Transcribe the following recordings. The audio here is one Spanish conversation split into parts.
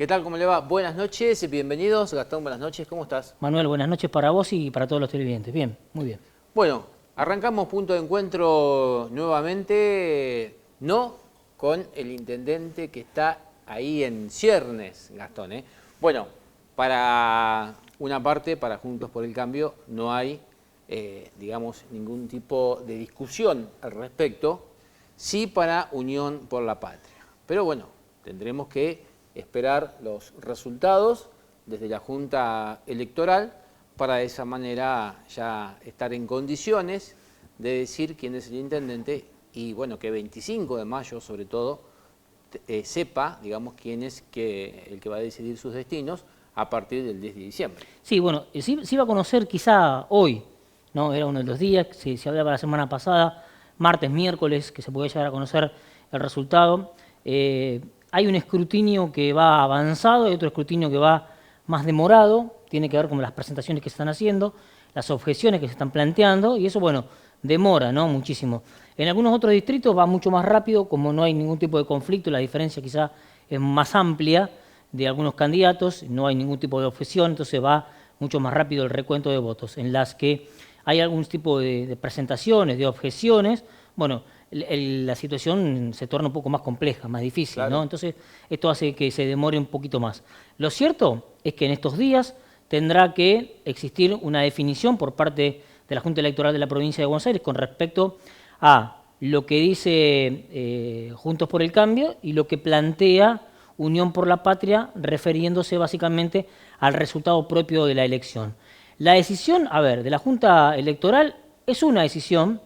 ¿Qué tal? ¿Cómo le va? Buenas noches y bienvenidos. Gastón, buenas noches. ¿Cómo estás? Manuel, buenas noches para vos y para todos los televidentes. Bien, muy bien. Bueno, arrancamos punto de encuentro nuevamente, no con el intendente que está ahí en ciernes, Gastón. Bueno, para una parte, para Juntos por el Cambio, no hay, digamos, ningún tipo de discusión al respecto, sí para Unión por la Patria. Pero bueno, tendremos que esperar los resultados desde la Junta Electoral para de esa manera ya estar en condiciones de decir quién es el intendente y bueno, que 25 de mayo sobre todo sepa, digamos, quién es el que va a decidir sus destinos a partir del 10 de diciembre. Sí, bueno, se iba a conocer quizá hoy, ¿no? Era uno de los días, se hablaba la semana pasada, martes, miércoles, que se podía llegar a conocer el resultado. Hay un escrutinio que va avanzado, hay otro escrutinio que va más demorado, tiene que ver con las presentaciones que se están haciendo, las objeciones que se están planteando, y eso, bueno, demora, ¿no? Muchísimo. En algunos otros distritos va mucho más rápido, como no hay ningún tipo de conflicto, la diferencia quizá es más amplia de algunos candidatos, no hay ningún tipo de objeción, entonces va mucho más rápido el recuento de votos. En las que hay algún tipo de presentaciones, de objeciones, bueno, la situación se torna un poco más compleja, más difícil, claro, ¿no? Entonces, esto hace que se demore un poquito más. Lo cierto es que en estos días tendrá que existir una definición por parte de la Junta Electoral de la Provincia de Buenos Aires con respecto a lo que dice Juntos por el Cambio y lo que plantea Unión por la Patria, refiriéndose básicamente al resultado propio de la elección. La decisión, de la Junta Electoral es una decisión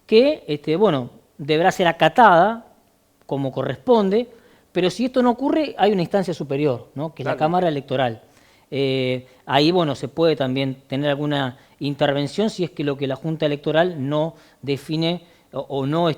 que, bueno, deberá ser acatada como corresponde, pero si esto no ocurre, hay una instancia superior, ¿no? Que es la Cámara Electoral. Ahí, bueno, se puede también tener alguna intervención si es que lo que la Junta Electoral no define o no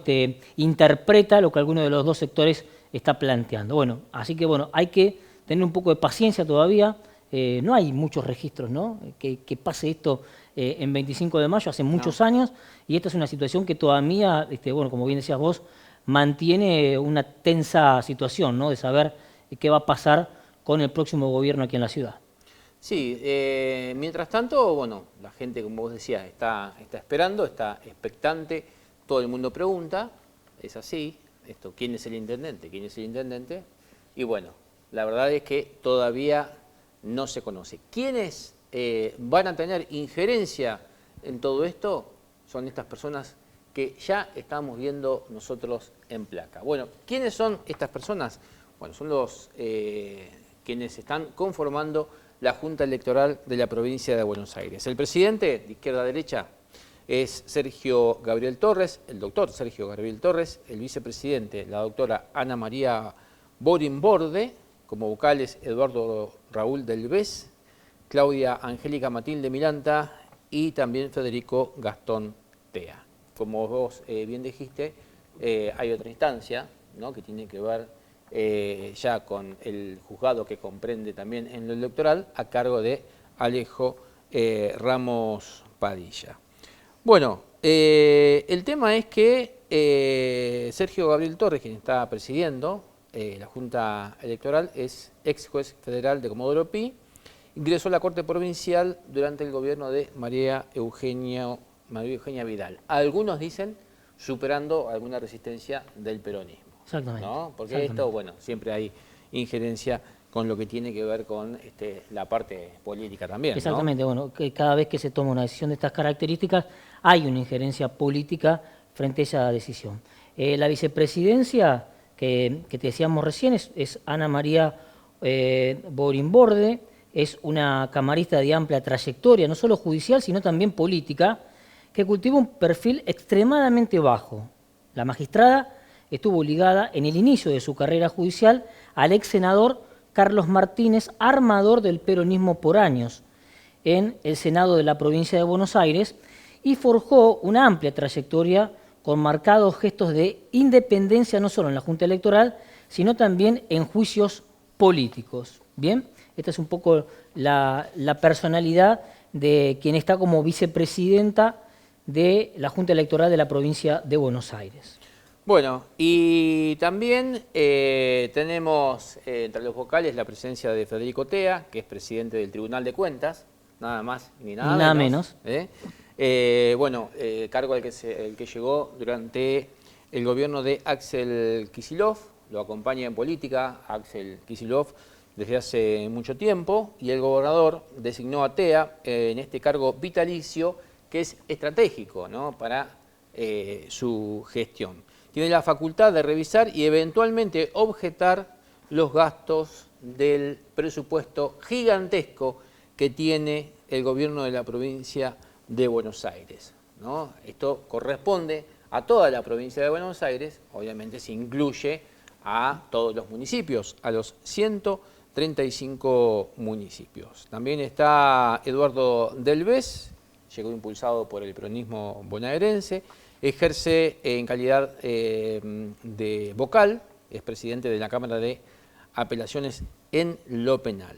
interpreta lo que alguno de los dos sectores está planteando. Bueno, así que, bueno, hay que tener un poco de paciencia todavía. No hay muchos registros, ¿no? Que pase esto en 25 de mayo, hace muchos años, y esta es una situación que todavía, bueno, como bien decías vos, mantiene una tensa situación, ¿no? De saber qué va a pasar con el próximo gobierno aquí en la ciudad. Sí, mientras tanto, bueno, la gente, como vos decías, está esperando, está expectante, todo el mundo pregunta, es así, ¿quién es el intendente? ¿Quién es el intendente? Y bueno, la verdad es que todavía no se conoce. ¿Quiénes van a tener injerencia en todo esto? Son estas personas que ya estamos viendo nosotros en placa. Bueno, ¿quiénes son estas personas? Bueno, son los quienes están conformando la Junta Electoral de la provincia de Buenos Aires. El presidente, de izquierda a derecha, es Sergio Gabriel Torres, el doctor Sergio Gabriel Torres, el vicepresidente, la doctora Ana María Borinborde, como vocales Eduardo Raúl Delbés, Claudia Angélica Matilde Milanta y también Federico Gastón Tea. Como vos bien dijiste, hay otra instancia, ¿no?, que tiene que ver ya con el juzgado que comprende también en lo electoral a cargo de Alejo Ramos Padilla. Bueno, el tema es que Sergio Gabriel Torres, quien está presidiendo la Junta Electoral, es ex juez federal de Comodoro Pi, ingresó a la Corte Provincial durante el gobierno de María Eugenia Vidal. Algunos dicen superando alguna resistencia del peronismo. Exactamente. ¿No? Porque esto, bueno, siempre hay injerencia con lo que tiene que ver con la parte política también, ¿no? Exactamente, bueno, que cada vez que se toma una decisión de estas características hay una injerencia política frente a esa decisión. La vicepresidencia que te decíamos recién es Ana María Borinborde, es una camarista de amplia trayectoria, no solo judicial, sino también política, que cultiva un perfil extremadamente bajo. La magistrada estuvo ligada en el inicio de su carrera judicial al ex senador Carlos Martínez, armador del peronismo por años en el Senado de la provincia de Buenos Aires, y forjó una amplia trayectoria con marcados gestos de independencia no solo en la Junta Electoral, sino también en juicios políticos. ¿Bien? Esta es un poco la personalidad de quien está como vicepresidenta de la Junta Electoral de la provincia de Buenos Aires. Bueno, y también tenemos entre los vocales la presencia de Federico Tea, que es presidente del Tribunal de Cuentas, nada más ni nada menos. Bueno, cargo el que llegó durante el gobierno de Axel Kicillof, lo acompaña en política Axel Kicillof desde hace mucho tiempo, y el gobernador designó a Tea en este cargo vitalicio, que es estratégico, ¿no?, para su gestión. Tiene la facultad de revisar y eventualmente objetar los gastos del presupuesto gigantesco que tiene el gobierno de la provincia de Buenos Aires, ¿no? Esto corresponde a toda la provincia de Buenos Aires, obviamente se incluye a todos los municipios, a los 135 municipios. También está Eduardo Delbés, llegó impulsado por el peronismo bonaerense, ejerce en calidad de vocal, es presidente de la Cámara de Apelaciones en lo penal,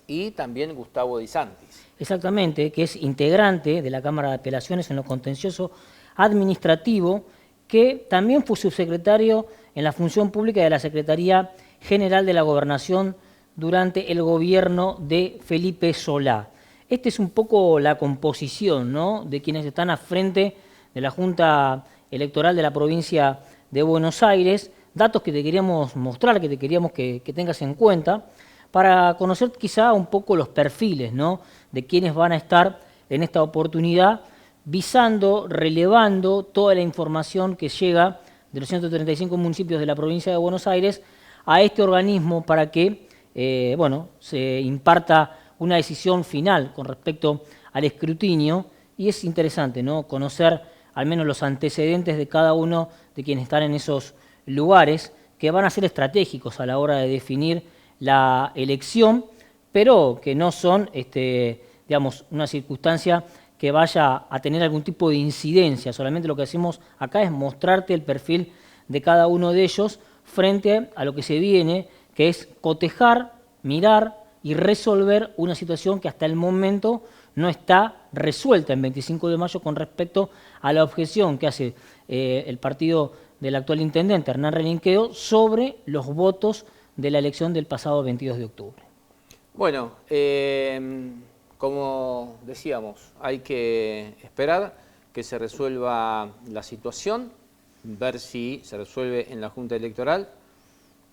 y también Gustavo Di Santis. Exactamente, que es integrante de la Cámara de Apelaciones en lo contencioso administrativo, que también fue subsecretario en la función pública de la Secretaría General de la Gobernación durante el gobierno de Felipe Solá. Esta es un poco la composición, ¿no?, de quienes están a frente de la Junta Electoral de la provincia de Buenos Aires, datos que te queríamos mostrar, que te queríamos que tengas en cuenta, para conocer quizá un poco los perfiles, ¿no?, de quienes van a estar en esta oportunidad, visando, relevando toda la información que llega de los 135 municipios de la provincia de Buenos Aires a este organismo para que bueno, se imparta una decisión final con respecto al escrutinio. Y es interesante, ¿no?, conocer al menos los antecedentes de cada uno de quienes están en esos lugares, que van a ser estratégicos a la hora de definir la elección, pero que no son digamos, una circunstancia que vaya a tener algún tipo de incidencia. Solamente lo que hacemos acá es mostrarte el perfil de cada uno de ellos frente a lo que se viene, que es cotejar, mirar y resolver una situación que hasta el momento no está resuelta en 25 de mayo con respecto a la objeción que hace el partido del actual intendente, Hernán Relinqueo, sobre los votos de la elección del pasado 22 de octubre. Bueno, como decíamos, hay que esperar que se resuelva la situación, ver si se resuelve en la Junta Electoral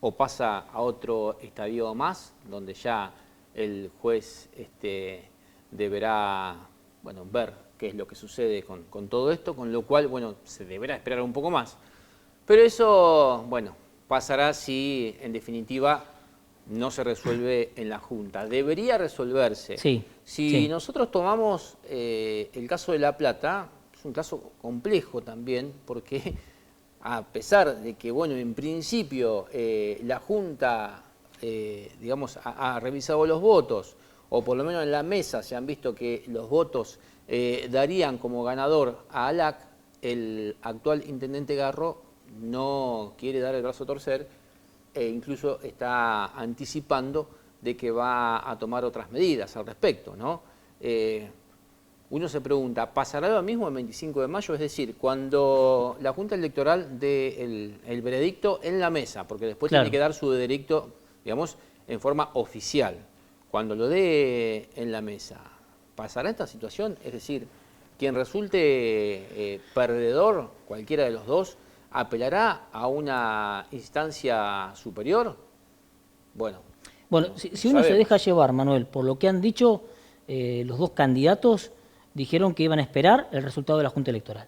o pasa a otro estadio más, donde ya el juez deberá, bueno, ver qué es lo que sucede con todo esto, con lo cual, bueno, se deberá esperar un poco más. Pero eso, bueno, pasará si, en definitiva, no se resuelve en la Junta. Debería resolverse. Sí, si nosotros tomamos el caso de La Plata, es un caso complejo también, porque a pesar de que, bueno, en principio la Junta, digamos, ha revisado los votos, o por lo menos en la mesa se han visto que los votos darían como ganador a ALAC, el actual intendente Garro no quiere dar el brazo a torcer e incluso está anticipando de que va a tomar otras medidas al respecto, ¿no? Uno se pregunta, ¿pasará lo mismo el 25 de mayo? Es decir, cuando la Junta Electoral dé el veredicto en la mesa, porque después tiene que dar su veredicto, digamos, en forma oficial. Cuando lo dé en la mesa, ¿pasará esta situación? Es decir, quien resulte perdedor, cualquiera de los dos, ¿apelará a una instancia superior? Bueno, si uno se deja llevar, Manuel, por lo que han dicho los dos candidatos, dijeron que iban a esperar el resultado de la Junta Electoral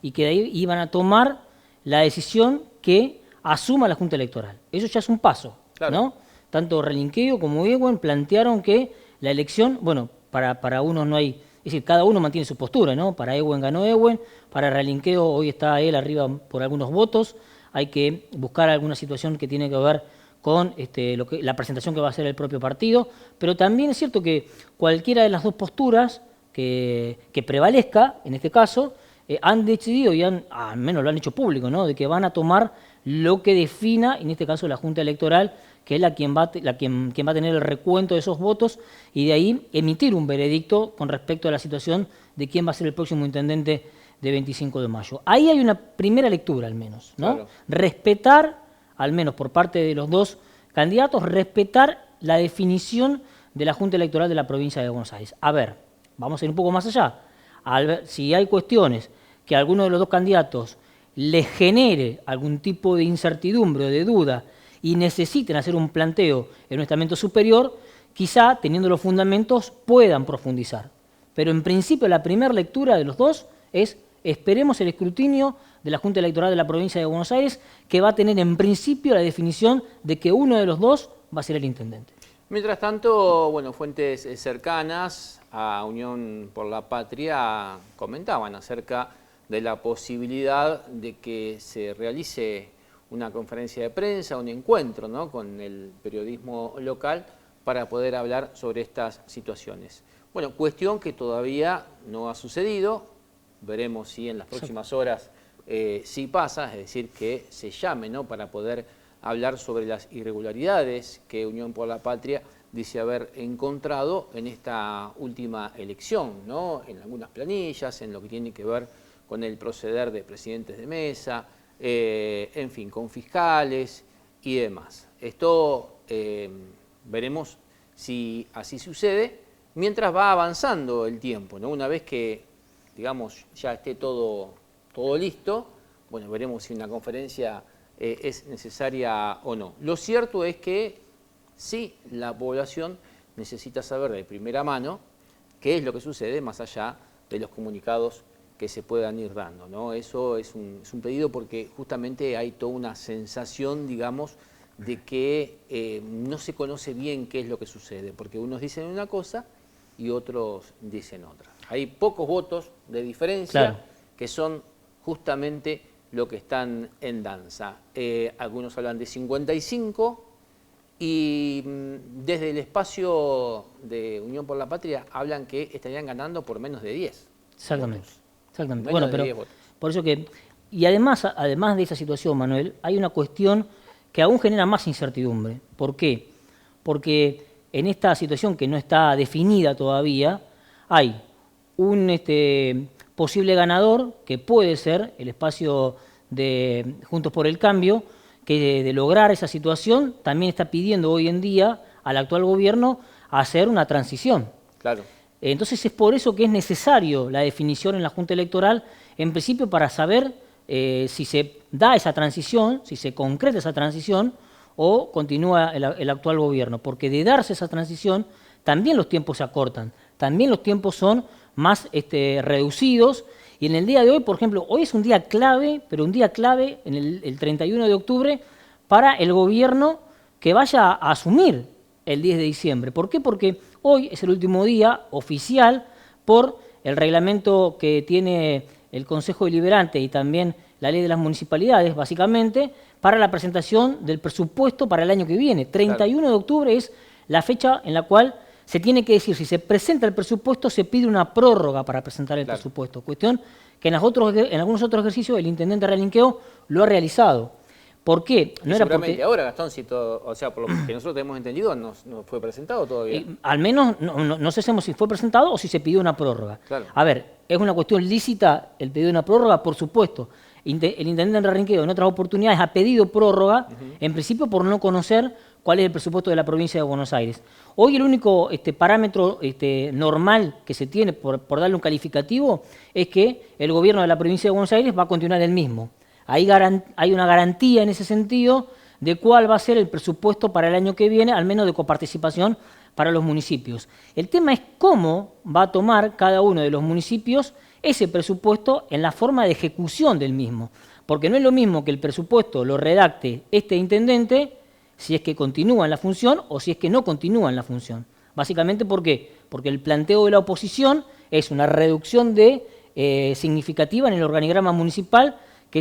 y que de ahí iban a tomar la decisión que asuma la Junta Electoral. Eso ya es un paso, claro, ¿no? Tanto Relinqueo como Ewuen plantearon que la elección, bueno, para unos no hay, es decir, cada uno mantiene su postura, ¿no? Para Ewuen ganó Ewuen, para Relinqueo hoy está él arriba por algunos votos, hay que buscar alguna situación que tiene que ver con la presentación que va a hacer el propio partido, pero también es cierto que cualquiera de las dos posturas que prevalezca, en este caso, han decidido y al menos lo han hecho público, ¿no?, de que van a tomar lo que defina, en este caso, la Junta Electoral, que es quien va a tener el recuento de esos votos y de ahí emitir un veredicto con respecto a la situación de quién va a ser el próximo intendente de 25 de mayo. Ahí hay una primera lectura al menos, ¿no? Claro. Respetar, al menos por parte de los dos candidatos, respetar la definición de la Junta Electoral de la provincia de Buenos Aires. A ver, vamos a ir un poco más allá. Si hay cuestiones que a alguno de los dos candidatos les genere algún tipo de incertidumbre o de duda y necesiten hacer un planteo en un estamento superior, quizá, teniendo los fundamentos, puedan profundizar. Pero en principio la primera lectura de los dos es: esperemos el escrutinio de la Junta Electoral de la provincia de Buenos Aires, que va a tener en principio la definición de que uno de los dos va a ser el intendente. Mientras tanto, bueno, fuentes cercanas a Unión por la Patria comentaban acerca de la posibilidad de que se realice una conferencia de prensa, un encuentro, ¿no?, con el periodismo local para poder hablar sobre estas situaciones. Bueno, cuestión que todavía no ha sucedido. Veremos si en las próximas horas sí pasa, es decir, que se llame, ¿no?, para poder hablar sobre las irregularidades que Unión por la Patria dice haber encontrado en esta última elección, ¿no?, en algunas planillas, en lo que tiene que ver con el proceder de presidentes de mesa, en fin, con fiscales y demás. Esto veremos si así sucede, mientras va avanzando el tiempo, ¿no? Una vez que, digamos, ya esté todo listo, bueno, veremos si una conferencia es necesaria o no. Lo cierto es que sí, la población necesita saber de primera mano qué es lo que sucede más allá de los comunicados que se puedan ir dando, ¿no? Eso es un pedido porque justamente hay toda una sensación, digamos, de que no se conoce bien qué es lo que sucede, porque unos dicen una cosa y otros dicen otra. Hay pocos votos de diferencia, claro, que son justamente lo que están en danza. Algunos hablan de 55 y desde el espacio de Unión por la Patria hablan que estarían ganando por menos de 10. Exactamente. Votos. Exactamente. Menos Bueno, de 10 pero votos. por eso que, y además de esa situación, Manuel, hay una cuestión que aún genera más incertidumbre. ¿Por qué? Porque en esta situación que no está definida todavía, hay un posible ganador que puede ser el espacio de Juntos por el Cambio, que de lograr esa situación también está pidiendo hoy en día al actual gobierno hacer una transición. Claro. Entonces es por eso que es necesario la definición en la Junta Electoral, en principio para saber si se da esa transición, si se concreta esa transición o continúa el actual gobierno. Porque de darse esa transición también los tiempos se acortan, también los tiempos son más reducidos. Y en el día de hoy, por ejemplo, hoy es un día clave, pero un día clave en el 31 de octubre para el gobierno que vaya a asumir el 10 de diciembre. ¿Por qué? Porque hoy es el último día oficial por el reglamento que tiene el Consejo Deliberante y también la ley de las municipalidades, básicamente, para la presentación del presupuesto para el año que viene. 31 de octubre es la fecha en la cual se tiene que decir, si se presenta el presupuesto, se pide una prórroga para presentar el presupuesto. Cuestión que en algunos otros ejercicios el intendente Relinqueo lo ha realizado. ¿Por qué? No era porque ahora, Gastón, si todo, o sea, por lo que nosotros hemos entendido, no fue presentado todavía. Al menos no sabemos si fue presentado o si se pidió una prórroga. Claro. A ver, ¿es una cuestión lícita el pedido de una prórroga? Por supuesto. El intendente Relinqueo en otras oportunidades ha pedido prórroga, en principio por no conocer cuál es el presupuesto de la provincia de Buenos Aires. Hoy el único parámetro normal que se tiene, por darle un calificativo, es que el gobierno de la provincia de Buenos Aires va a continuar el mismo. Hay una garantía en ese sentido de cuál va a ser el presupuesto para el año que viene, al menos de coparticipación para los municipios. El tema es cómo va a tomar cada uno de los municipios ese presupuesto en la forma de ejecución del mismo. Porque no es lo mismo que el presupuesto lo redacte este intendente si es que continúa en la función o si es que no continúa en la función. Básicamente, ¿por qué? Porque el planteo de la oposición es una reducción significativa en el organigrama municipal que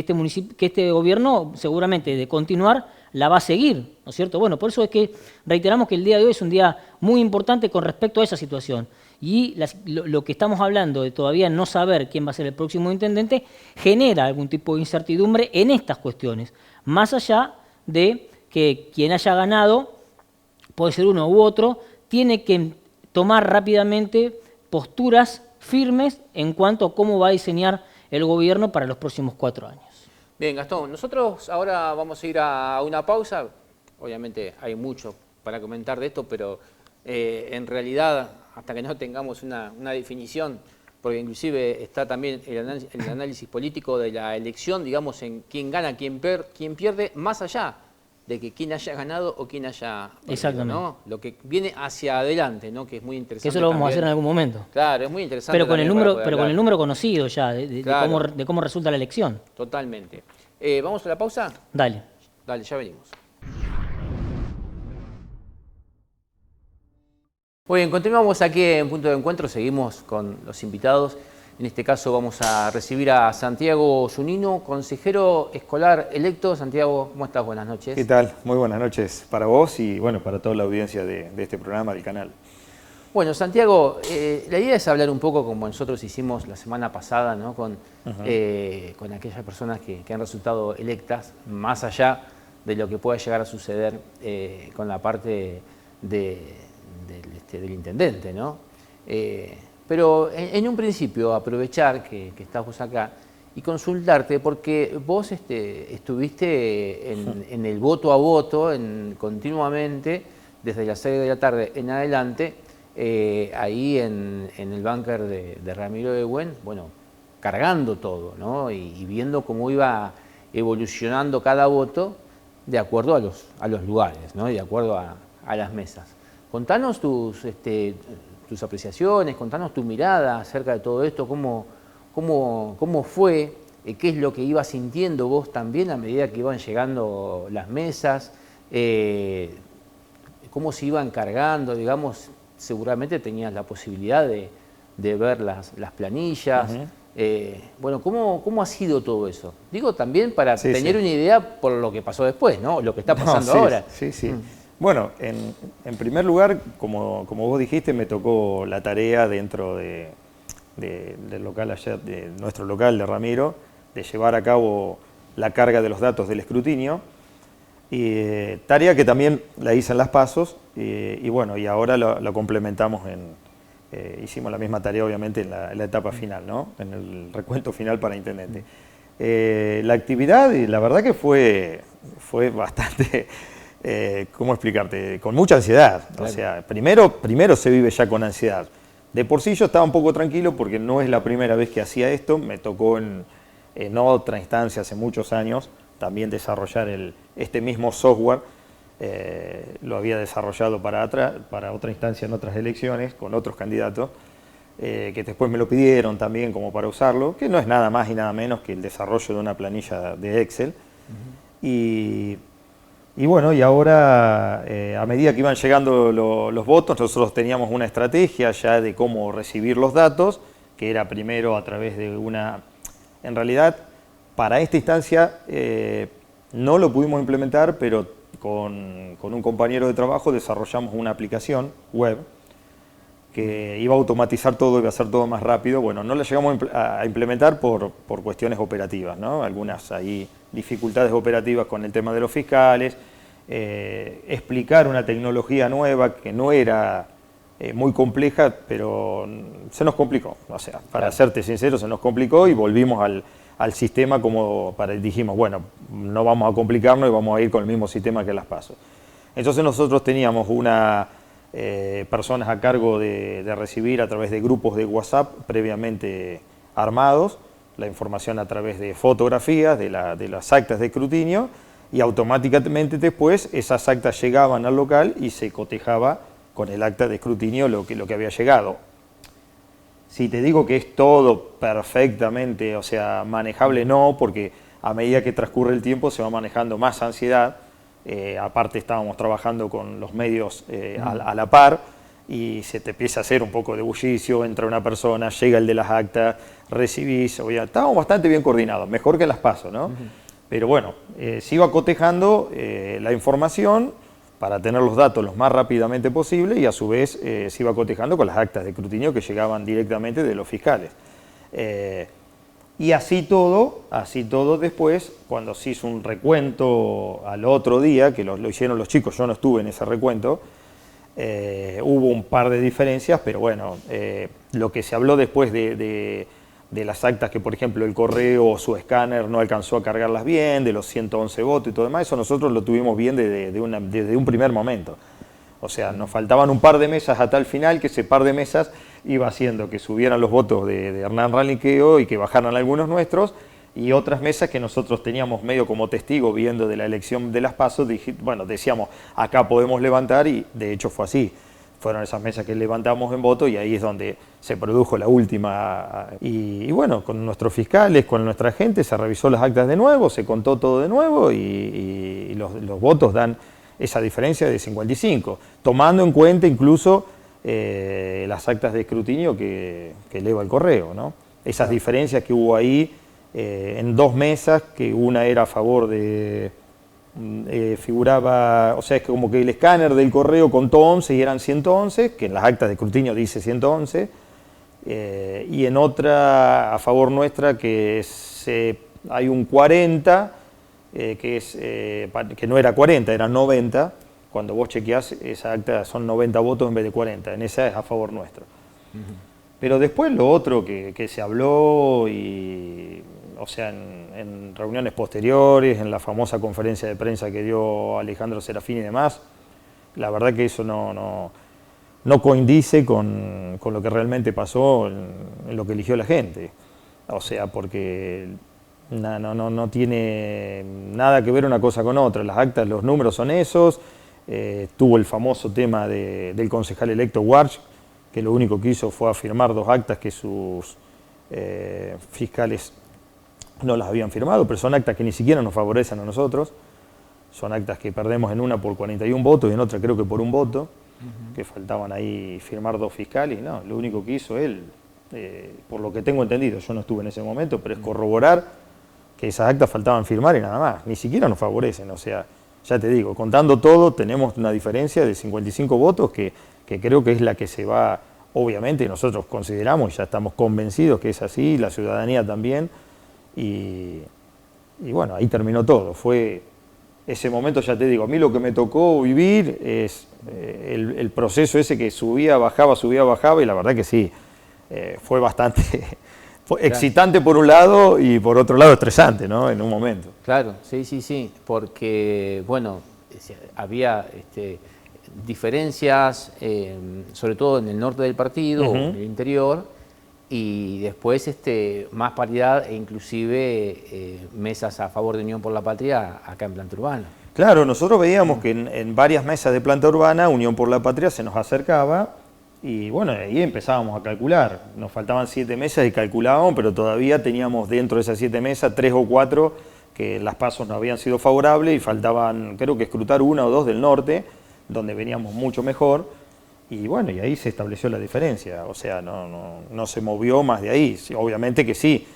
este gobierno, seguramente de continuar, la va a seguir, ¿no es cierto? Bueno, por eso es que reiteramos que el día de hoy es un día muy importante con respecto a esa situación. Y lo que estamos hablando de todavía no saber quién va a ser el próximo intendente genera algún tipo de incertidumbre en estas cuestiones, más allá de que quien haya ganado, puede ser uno u otro, tiene que tomar rápidamente posturas firmes en cuanto a cómo va a diseñar el gobierno para los próximos 4 años. Bien, Gastón, nosotros ahora vamos a ir a una pausa. Obviamente hay mucho para comentar de esto, pero en realidad, hasta que no tengamos una definición, porque inclusive está también el análisis político de la elección, digamos, en quién gana, quién pierde, más allá de que quién haya ganado o quién haya perdido, exactamente, ¿no? Lo que viene hacia adelante, ¿no? Que es muy interesante. Que eso lo vamos también a hacer en algún momento. Claro, es muy interesante. Pero con el también número, con el número conocido ya, Claro. de cómo resulta la elección. Totalmente. ¿Vamos a la pausa? Dale. Dale, ya venimos. Muy bien, continuamos aquí en Punto de Encuentro, seguimos con los invitados. En este caso vamos a recibir a Santiago Zunino, consejero escolar electo. Santiago, ¿cómo estás? Buenas noches. ¿Qué tal? Muy buenas noches para vos y bueno, para toda la audiencia de este programa, del canal. Bueno, Santiago, la idea es hablar un poco como nosotros hicimos la semana pasada, ¿no? Con aquellas personas que han resultado electas, más allá de lo que pueda llegar a suceder con la parte del intendente, ¿no? Pero en un principio aprovechar que estás vos acá y consultarte, porque vos estuviste en el voto a voto continuamente, desde las 6 de la tarde en adelante, ahí en el búnker de Ramiro de Buen, bueno, cargando todo, ¿no? Y viendo cómo iba evolucionando cada voto de acuerdo a los lugares, ¿no? Y de acuerdo a las mesas. Contanos tus apreciaciones, contanos tu mirada acerca de todo esto, cómo fue, qué es lo que ibas sintiendo vos también a medida que iban llegando las mesas, cómo se iban cargando, digamos, seguramente tenías la posibilidad de ver las planillas. Bueno, ¿cómo ha sido todo eso? Digo también para tener una idea por lo que pasó después, ¿no? Lo que está pasando ahora. Sí. Bueno, en primer lugar, como vos dijiste, me tocó la tarea dentro del local allá, de nuestro local de Ramiro, de llevar a cabo la carga de los datos del escrutinio, tarea que también la hice en las PASOs, y bueno, y ahora lo complementamos hicimos la misma tarea obviamente en la etapa final, ¿no? En el recuento final para intendente. La actividad, la verdad que fue bastante... ¿cómo explicarte? Con mucha ansiedad. Claro. O sea, primero se vive ya con ansiedad. De por sí yo estaba un poco tranquilo porque no es la primera vez que hacía esto. Me tocó en otra instancia hace muchos años también desarrollar este mismo software. Lo había desarrollado para otra instancia en otras elecciones con otros candidatos que después me lo pidieron también como para usarlo, que no es nada más y nada menos que el desarrollo de una planilla de Excel. Y bueno, y ahora, a medida que iban llegando los votos, nosotros teníamos una estrategia ya de cómo recibir los datos, que era primero a través de en realidad, para esta instancia no lo pudimos implementar, pero con un compañero de trabajo desarrollamos una aplicación web que iba a automatizar todo, iba a hacer todo más rápido. Bueno, no la llegamos a implementar por cuestiones operativas, ¿no? Algunas ahí dificultades operativas con el tema de los fiscales, explicar una tecnología nueva que no era muy compleja, pero se nos complicó. O sea, para serte sincero, se nos complicó y volvimos al sistema como dijimos, bueno, no vamos a complicarnos y vamos a ir con el mismo sistema que las PASO. Entonces nosotros teníamos personas a cargo de recibir a través de grupos de WhatsApp previamente armados, la información a través de fotografías de las actas de escrutinio, y automáticamente después esas actas llegaban al local y se cotejaba con el acta de escrutinio lo que había llegado. Si te digo que es todo perfectamente, o sea, manejable, no, porque a medida que transcurre el tiempo se va manejando más ansiedad. Aparte estábamos trabajando con los medios a la par y se te empieza a hacer un poco de bullicio, entra una persona, llega el de las actas, recibís, estábamos bastante bien coordinados, mejor que las PASO, ¿no? Pero bueno, se iba cotejando la información para tener los datos lo más rápidamente posible y a su vez se iba cotejando con las actas de escrutinio que llegaban directamente de los fiscales. Y así todo después, cuando se hizo un recuento al otro día, que lo hicieron los chicos, yo no estuve en ese recuento, hubo un par de diferencias, pero bueno, lo que se habló después de de las actas que, por ejemplo, el correo o su escáner no alcanzó a cargarlas bien, de los 111 votos y todo demás, eso nosotros lo tuvimos bien desde un primer momento. O sea, nos faltaban un par de mesas hasta el final, que ese par de mesas iba haciendo que subieran los votos de Hernán Raniqueo y que bajaran algunos nuestros, y otras mesas que nosotros teníamos medio como testigo viendo de la elección de las PASO, bueno, decíamos, acá podemos levantar, y de hecho fue así. Fueron esas mesas que levantamos en voto y ahí es donde se produjo la última. Y bueno, con nuestros fiscales, con nuestra gente, se revisó las actas de nuevo, se contó todo de nuevo y los votos dan esa diferencia de 55, tomando en cuenta incluso las actas de escrutinio que eleva el correo, ¿no? Esas diferencias que hubo ahí en dos mesas, que una era a favor de... figuraba, o sea, es que como que el escáner del correo contó 11 y eran 111, que en las actas de escrutinio dice 111, y en otra a favor nuestra que hay un 40, que no era 40, era 90, cuando vos chequeás esa acta son 90 votos en vez de 40, en esa es a favor nuestro. Pero después lo otro que se habló, y, o sea, en reuniones posteriores, en la famosa conferencia de prensa que dio Alejandro Serafín y demás, la verdad que eso no coincide con lo que realmente pasó en lo que eligió la gente. O sea, porque no tiene nada que ver una cosa con otra. Las actas, los números son esos. Tuvo el famoso tema del concejal electo Warch, que lo único que hizo fue afirmar dos actas que sus fiscales no las habían firmado, pero son actas que ni siquiera nos favorecen a nosotros. Son actas que perdemos en una por 41 votos y en otra creo que por un voto, que faltaban ahí firmar dos fiscales. No, lo único que hizo él, por lo que tengo entendido, yo no estuve en ese momento, pero es corroborar que esas actas faltaban firmar y nada más. Ni siquiera nos favorecen, o sea, ya te digo, contando todo, tenemos una diferencia de 55 votos que creo que es la que se va, obviamente, y nosotros consideramos, ya estamos convencidos que es así, la ciudadanía también. Y bueno, ahí terminó todo. Fue ese momento, ya te digo, a mí lo que me tocó vivir es el proceso ese que subía, bajaba, y la verdad que sí, fue bastante excitante por un lado y por otro lado estresante, ¿no? En un momento. Claro, sí, porque, bueno, había diferencias, sobre todo en el norte del partido, en el interior, y después más paridad e inclusive mesas a favor de Unión por la Patria acá en Planta Urbana. Claro, nosotros veíamos que en varias mesas de Planta Urbana Unión por la Patria se nos acercaba y bueno, ahí empezábamos a calcular. Nos faltaban 7 mesas y calculábamos, pero todavía teníamos dentro de esas 7 mesas 3 o 4 que las pasos no habían sido favorables y faltaban, creo que escrutar 1 o 2 del norte, donde veníamos mucho mejor. Y bueno, y ahí se estableció la diferencia, o sea, no se movió más de ahí. Sí, obviamente que sí,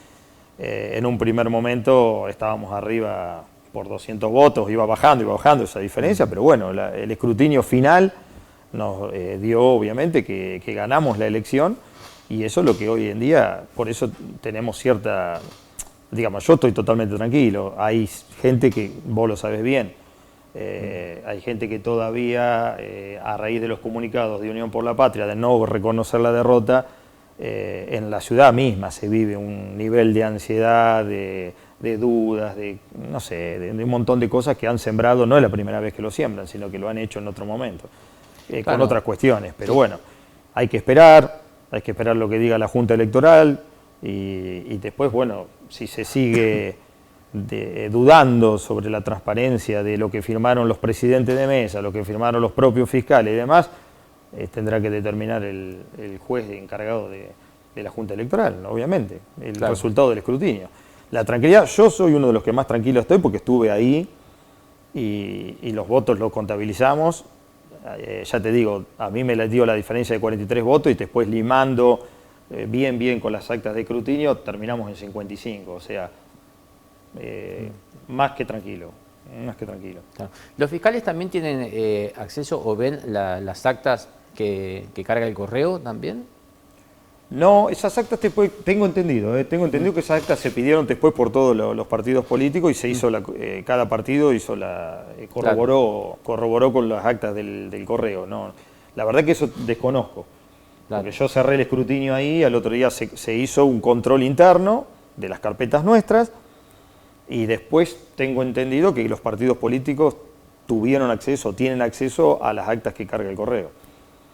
en un primer momento estábamos arriba por 200 votos, iba bajando esa diferencia, pero bueno, el escrutinio final nos dio obviamente que ganamos la elección, y eso es lo que hoy en día, por eso tenemos cierta, digamos, yo estoy totalmente tranquilo. Hay gente que, vos lo sabés bien, hay gente que todavía, a raíz de los comunicados de Unión por la Patria, de no reconocer la derrota, en la ciudad misma se vive un nivel de ansiedad, de dudas, no sé, de un montón de cosas que han sembrado. No es la primera vez que lo siembran, sino que lo han hecho en otro momento, claro, con otras cuestiones. Pero bueno, hay que esperar lo que diga la Junta Electoral y después, bueno, si se sigue dudando sobre la transparencia de lo que firmaron los presidentes de mesa, lo que firmaron los propios fiscales y demás, tendrá que determinar el juez encargado de la Junta Electoral, obviamente, el resultado del escrutinio. La tranquilidad, yo soy uno de los que más tranquilo estoy porque estuve ahí y los votos los contabilizamos. Ya te digo, a mí me dio la diferencia de 43 votos y después limando bien con las actas de escrutinio terminamos en 55, o sea, más que tranquilo. Claro. ¿Los fiscales también tienen acceso o ven las actas que carga el correo también? No, esas actas tengo entendido que esas actas se pidieron después por todos los partidos políticos y se hizo cada partido corroboró con las actas del correo. No, la verdad que eso desconozco. Claro. Porque yo cerré el escrutinio ahí, al otro día se hizo un control interno de las carpetas nuestras, y después tengo entendido que los partidos políticos tuvieron acceso, tienen acceso a las actas que carga el correo,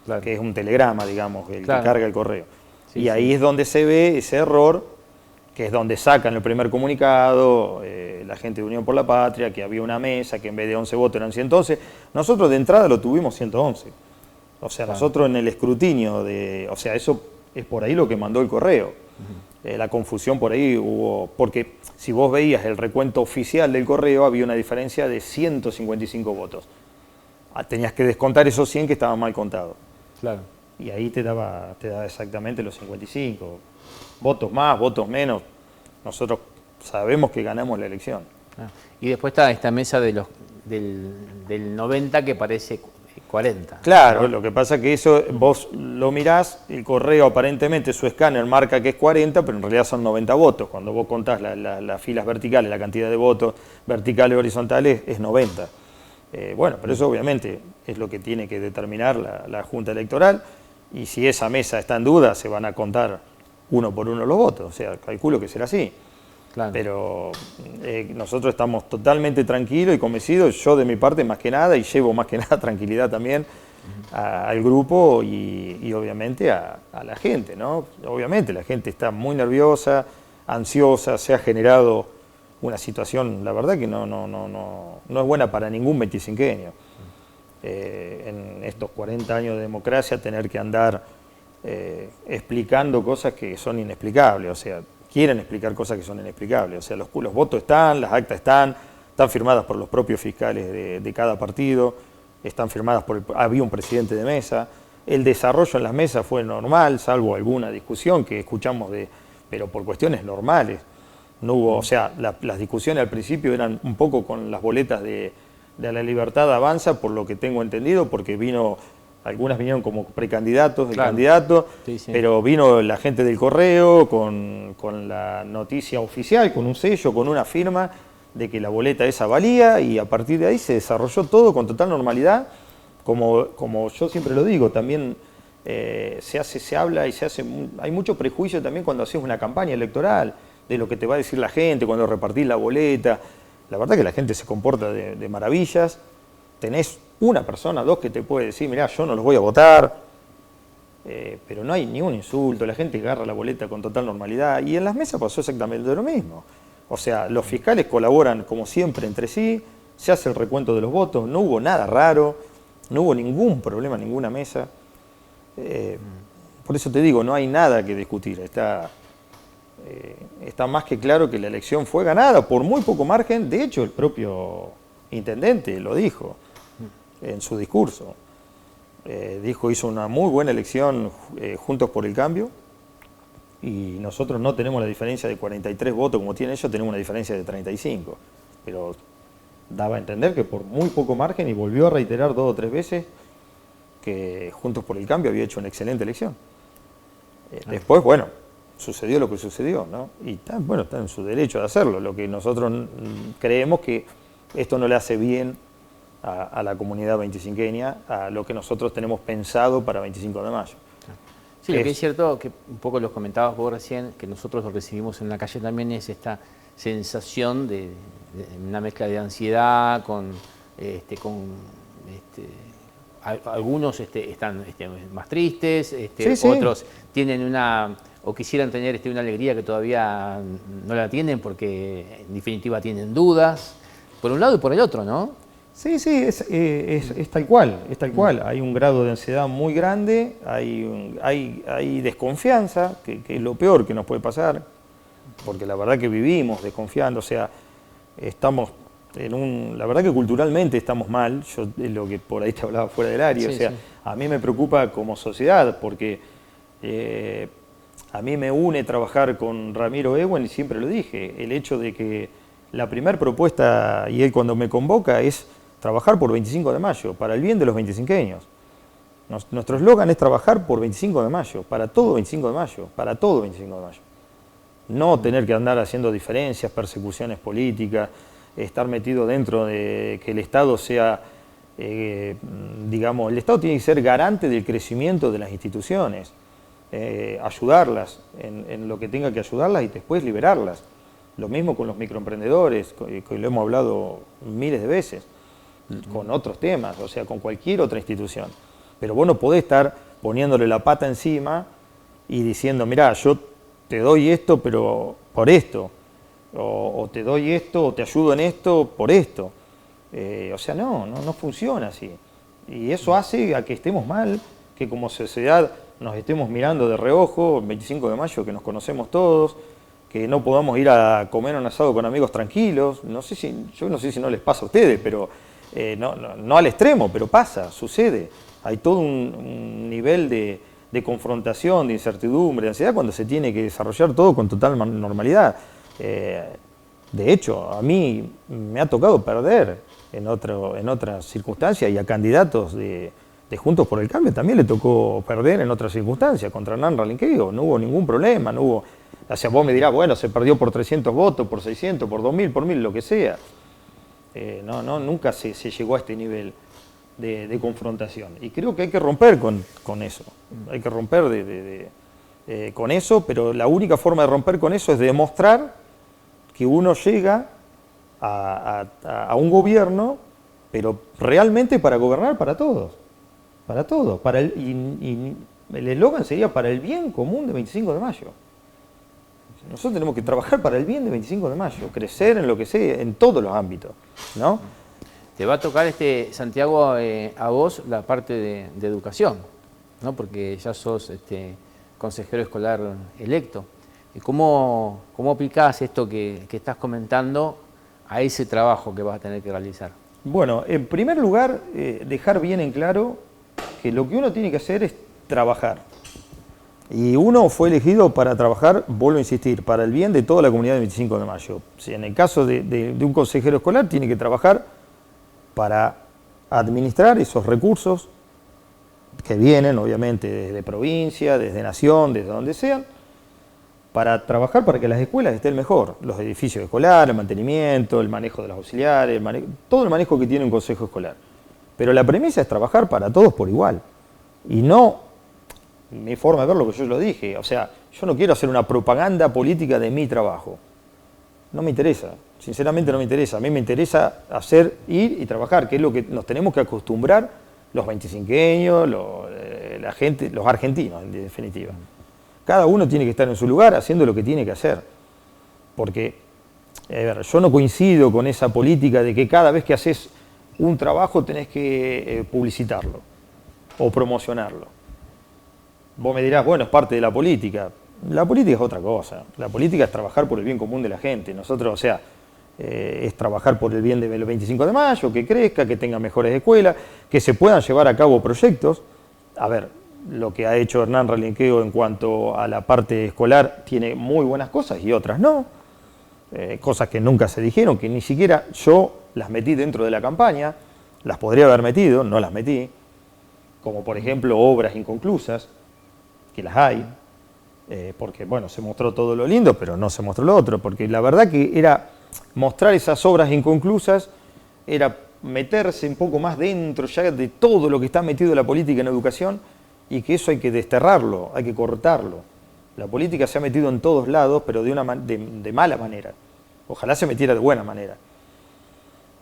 Claro. que es un telegrama, digamos, el Claro. que carga el correo. Sí, y ahí sí. es donde se ve ese error, que es donde sacan el primer comunicado, la gente de Unión por la Patria, que había una mesa, que en vez de 11 votos eran 111. Nosotros de entrada lo tuvimos 111. O sea, Claro. nosotros en el escrutinio, o sea, eso es por ahí lo que mandó el correo. La confusión por ahí hubo, porque si vos veías el recuento oficial del correo, había una diferencia de 155 votos. Tenías que descontar esos 100 que estaban mal contados. Claro. Y ahí te daba exactamente los 55. Votos más, votos menos. Nosotros sabemos que ganamos la elección. Ah. Y después está esta mesa de del 90 que parece 40. Claro, lo que pasa es que eso vos lo mirás, el correo aparentemente su escáner marca que es 40, pero en realidad son 90 votos. Cuando vos contás las filas verticales, la cantidad de votos verticales y horizontales, es 90. Bueno, pero eso obviamente es lo que tiene que determinar la Junta Electoral, y si esa mesa está en duda, se van a contar uno por uno los votos. O sea, calculo que será así. Claro. Pero nosotros estamos totalmente tranquilos y convencidos, yo de mi parte más que nada, y llevo más que nada tranquilidad también al grupo y obviamente a la gente, ¿no? Obviamente la gente está muy nerviosa, ansiosa, se ha generado una situación, la verdad que no es buena para ningún 25eño. En estos 40 años de democracia tener que andar explicando cosas que son inexplicables, o sea, quieren explicar cosas que son inexplicables. O sea, los votos están, las actas están firmadas por los propios fiscales de cada partido, están firmadas había un presidente de mesa. El desarrollo en las mesas fue normal, salvo alguna discusión que escuchamos pero por cuestiones normales. No hubo, o sea, las discusiones al principio eran un poco con las boletas de La Libertad Avanza, por lo que tengo entendido, porque algunas vinieron como precandidatos del Claro. candidato, Sí, sí. pero vino la gente del correo con la noticia oficial, con un sello, con una firma de que la boleta esa valía, y a partir de ahí se desarrolló todo con total normalidad. Como yo siempre lo digo, también se habla y hay mucho prejuicio también cuando haces una campaña electoral, de lo que te va a decir la gente cuando repartís la boleta. La verdad que la gente se comporta de maravillas. Tenés una persona, dos que te puede decir, mirá, yo no los voy a votar, pero no hay ni un insulto, la gente agarra la boleta con total normalidad, y en las mesas pasó exactamente lo mismo. O sea, los fiscales colaboran como siempre entre sí, se hace el recuento de los votos, no hubo nada raro, no hubo ningún problema en ninguna mesa. Por eso te digo, no hay nada que discutir, está más que claro que la elección fue ganada por muy poco margen. De hecho, el propio intendente lo dijo en su discurso. Hizo una muy buena elección Juntos por el Cambio, y nosotros no tenemos la diferencia de 43 votos como tienen ellos, tenemos una diferencia de 35. Pero daba a entender que por muy poco margen, y volvió a reiterar 2 o 3 veces que Juntos por el Cambio había hecho una excelente elección. Después, bueno, sucedió lo que sucedió, ¿no? Y está en su derecho de hacerlo. Lo que nosotros creemos que esto no le hace bien a la comunidad 25eña, a lo que nosotros tenemos pensado para 25 de mayo. Sí, lo que es cierto, que un poco lo comentabas vos recién, que nosotros lo recibimos en la calle también, es esta sensación de una mezcla de ansiedad algunos están más tristes, Sí. otros tienen o quisieran tener una alegría que todavía no la tienen porque en definitiva tienen dudas, por un lado y por el otro, ¿no? Sí, es tal cual, es tal cual. Hay un grado de ansiedad muy grande, hay desconfianza, que es lo peor que nos puede pasar, porque la verdad que vivimos desconfiando, o sea, estamos la verdad que culturalmente estamos mal. Yo es lo que por ahí te hablaba fuera del área, Sí, o sea, sí. a mí me preocupa como sociedad, porque a mí me une trabajar con Ramiro Ewen, y siempre lo dije, el hecho de que la primera propuesta, y él cuando me convoca, es trabajar por 25 de mayo, para el bien de los 25eños. Nuestro eslogan es trabajar por 25 de mayo, para todo 25 de mayo, para todo 25 de mayo. No tener que andar haciendo diferencias, persecuciones políticas, estar metido dentro de que el Estado sea, digamos, el Estado tiene que ser garante del crecimiento de las instituciones. ayudarlas en lo que tenga que ayudarlas y después liberarlas. Lo mismo con los microemprendedores, que lo hemos hablado miles de veces, con otros temas, o sea, con cualquier otra institución. Pero vos no podés estar poniéndole la pata encima y diciendo, mirá, yo te doy esto, pero por esto, o te doy esto, o te ayudo en esto, por esto. O sea, no funciona así. Y eso hace a que estemos mal, que como sociedad nos estemos mirando de reojo, el 25 de mayo, que nos conocemos todos, que no podamos ir a comer un asado con amigos tranquilos. Yo no sé si no les pasa a ustedes, pero no al extremo, pero pasa, sucede. Hay todo un nivel de confrontación, de incertidumbre, de ansiedad, cuando se tiene que desarrollar todo con total normalidad. De hecho, a mí me ha tocado perder en otras circunstancias, y a candidatos de Juntos por el Cambio también le tocó perder en otras circunstancias, contra Hernán Ralinqueo, no hubo ningún problema, no hubo... O sea, vos me dirás, bueno, se perdió por 300 votos, por 600, por 2000, por 1000, lo que sea. Nunca se llegó a este nivel de confrontación. Y creo que hay que romper con eso. Hay que romper con eso, pero la única forma de romper con eso es demostrar que uno llega a un gobierno, pero realmente para gobernar para todos. Para todos. Y el eslogan sería para el bien común de 25 de mayo. Nosotros tenemos que trabajar para el bien de 25 de mayo, crecer en lo que sea, en todos los ámbitos, ¿no? Te va a tocar, Santiago, a vos la parte de educación, ¿no? Porque ya sos consejero escolar electo. ¿Cómo aplicás esto que estás comentando a ese trabajo que vas a tener que realizar? Bueno, en primer lugar, dejar bien en claro que lo que uno tiene que hacer es trabajar. Y uno fue elegido para trabajar, vuelvo a insistir, para el bien de toda la comunidad del 25 de mayo. Si en el caso de un consejero escolar, tiene que trabajar para administrar esos recursos que vienen, obviamente, desde provincia, desde nación, desde donde sean, para trabajar para que las escuelas estén mejor. Los edificios escolares, el mantenimiento, el manejo de los auxiliares, todo el manejo que tiene un consejo escolar. Pero la premisa es trabajar para todos por igual. Y no... mi forma de verlo, que yo lo dije, o sea, yo no quiero hacer una propaganda política de mi trabajo. No me interesa, sinceramente no me interesa. A mí me interesa ir y trabajar, que es lo que nos tenemos que acostumbrar los 25eños, la gente, los argentinos, en definitiva. Cada uno tiene que estar en su lugar haciendo lo que tiene que hacer. Porque, a ver, yo no coincido con esa política de que cada vez que haces un trabajo tenés que publicitarlo o promocionarlo. Vos me dirás, bueno, es parte de la política. La política es otra cosa. La política es trabajar por el bien común de la gente. Nosotros, o sea, es trabajar por el bien del 25 de mayo, que crezca, que tenga mejores escuelas, que se puedan llevar a cabo proyectos. A ver, lo que ha hecho Hernán Ralinqueo en cuanto a la parte escolar tiene muy buenas cosas y otras no. Cosas que nunca se dijeron, que ni siquiera yo las metí dentro de la campaña. Las podría haber metido, no las metí. Como por ejemplo obras inconclusas, que las hay, porque bueno, se mostró todo lo lindo, pero no se mostró lo otro, porque la verdad que era mostrar esas obras inconclusas, era meterse un poco más dentro ya de todo lo que está metido en la política en educación, y que eso hay que desterrarlo, hay que cortarlo. La política se ha metido en todos lados, pero de mala manera. Ojalá se metiera de buena manera.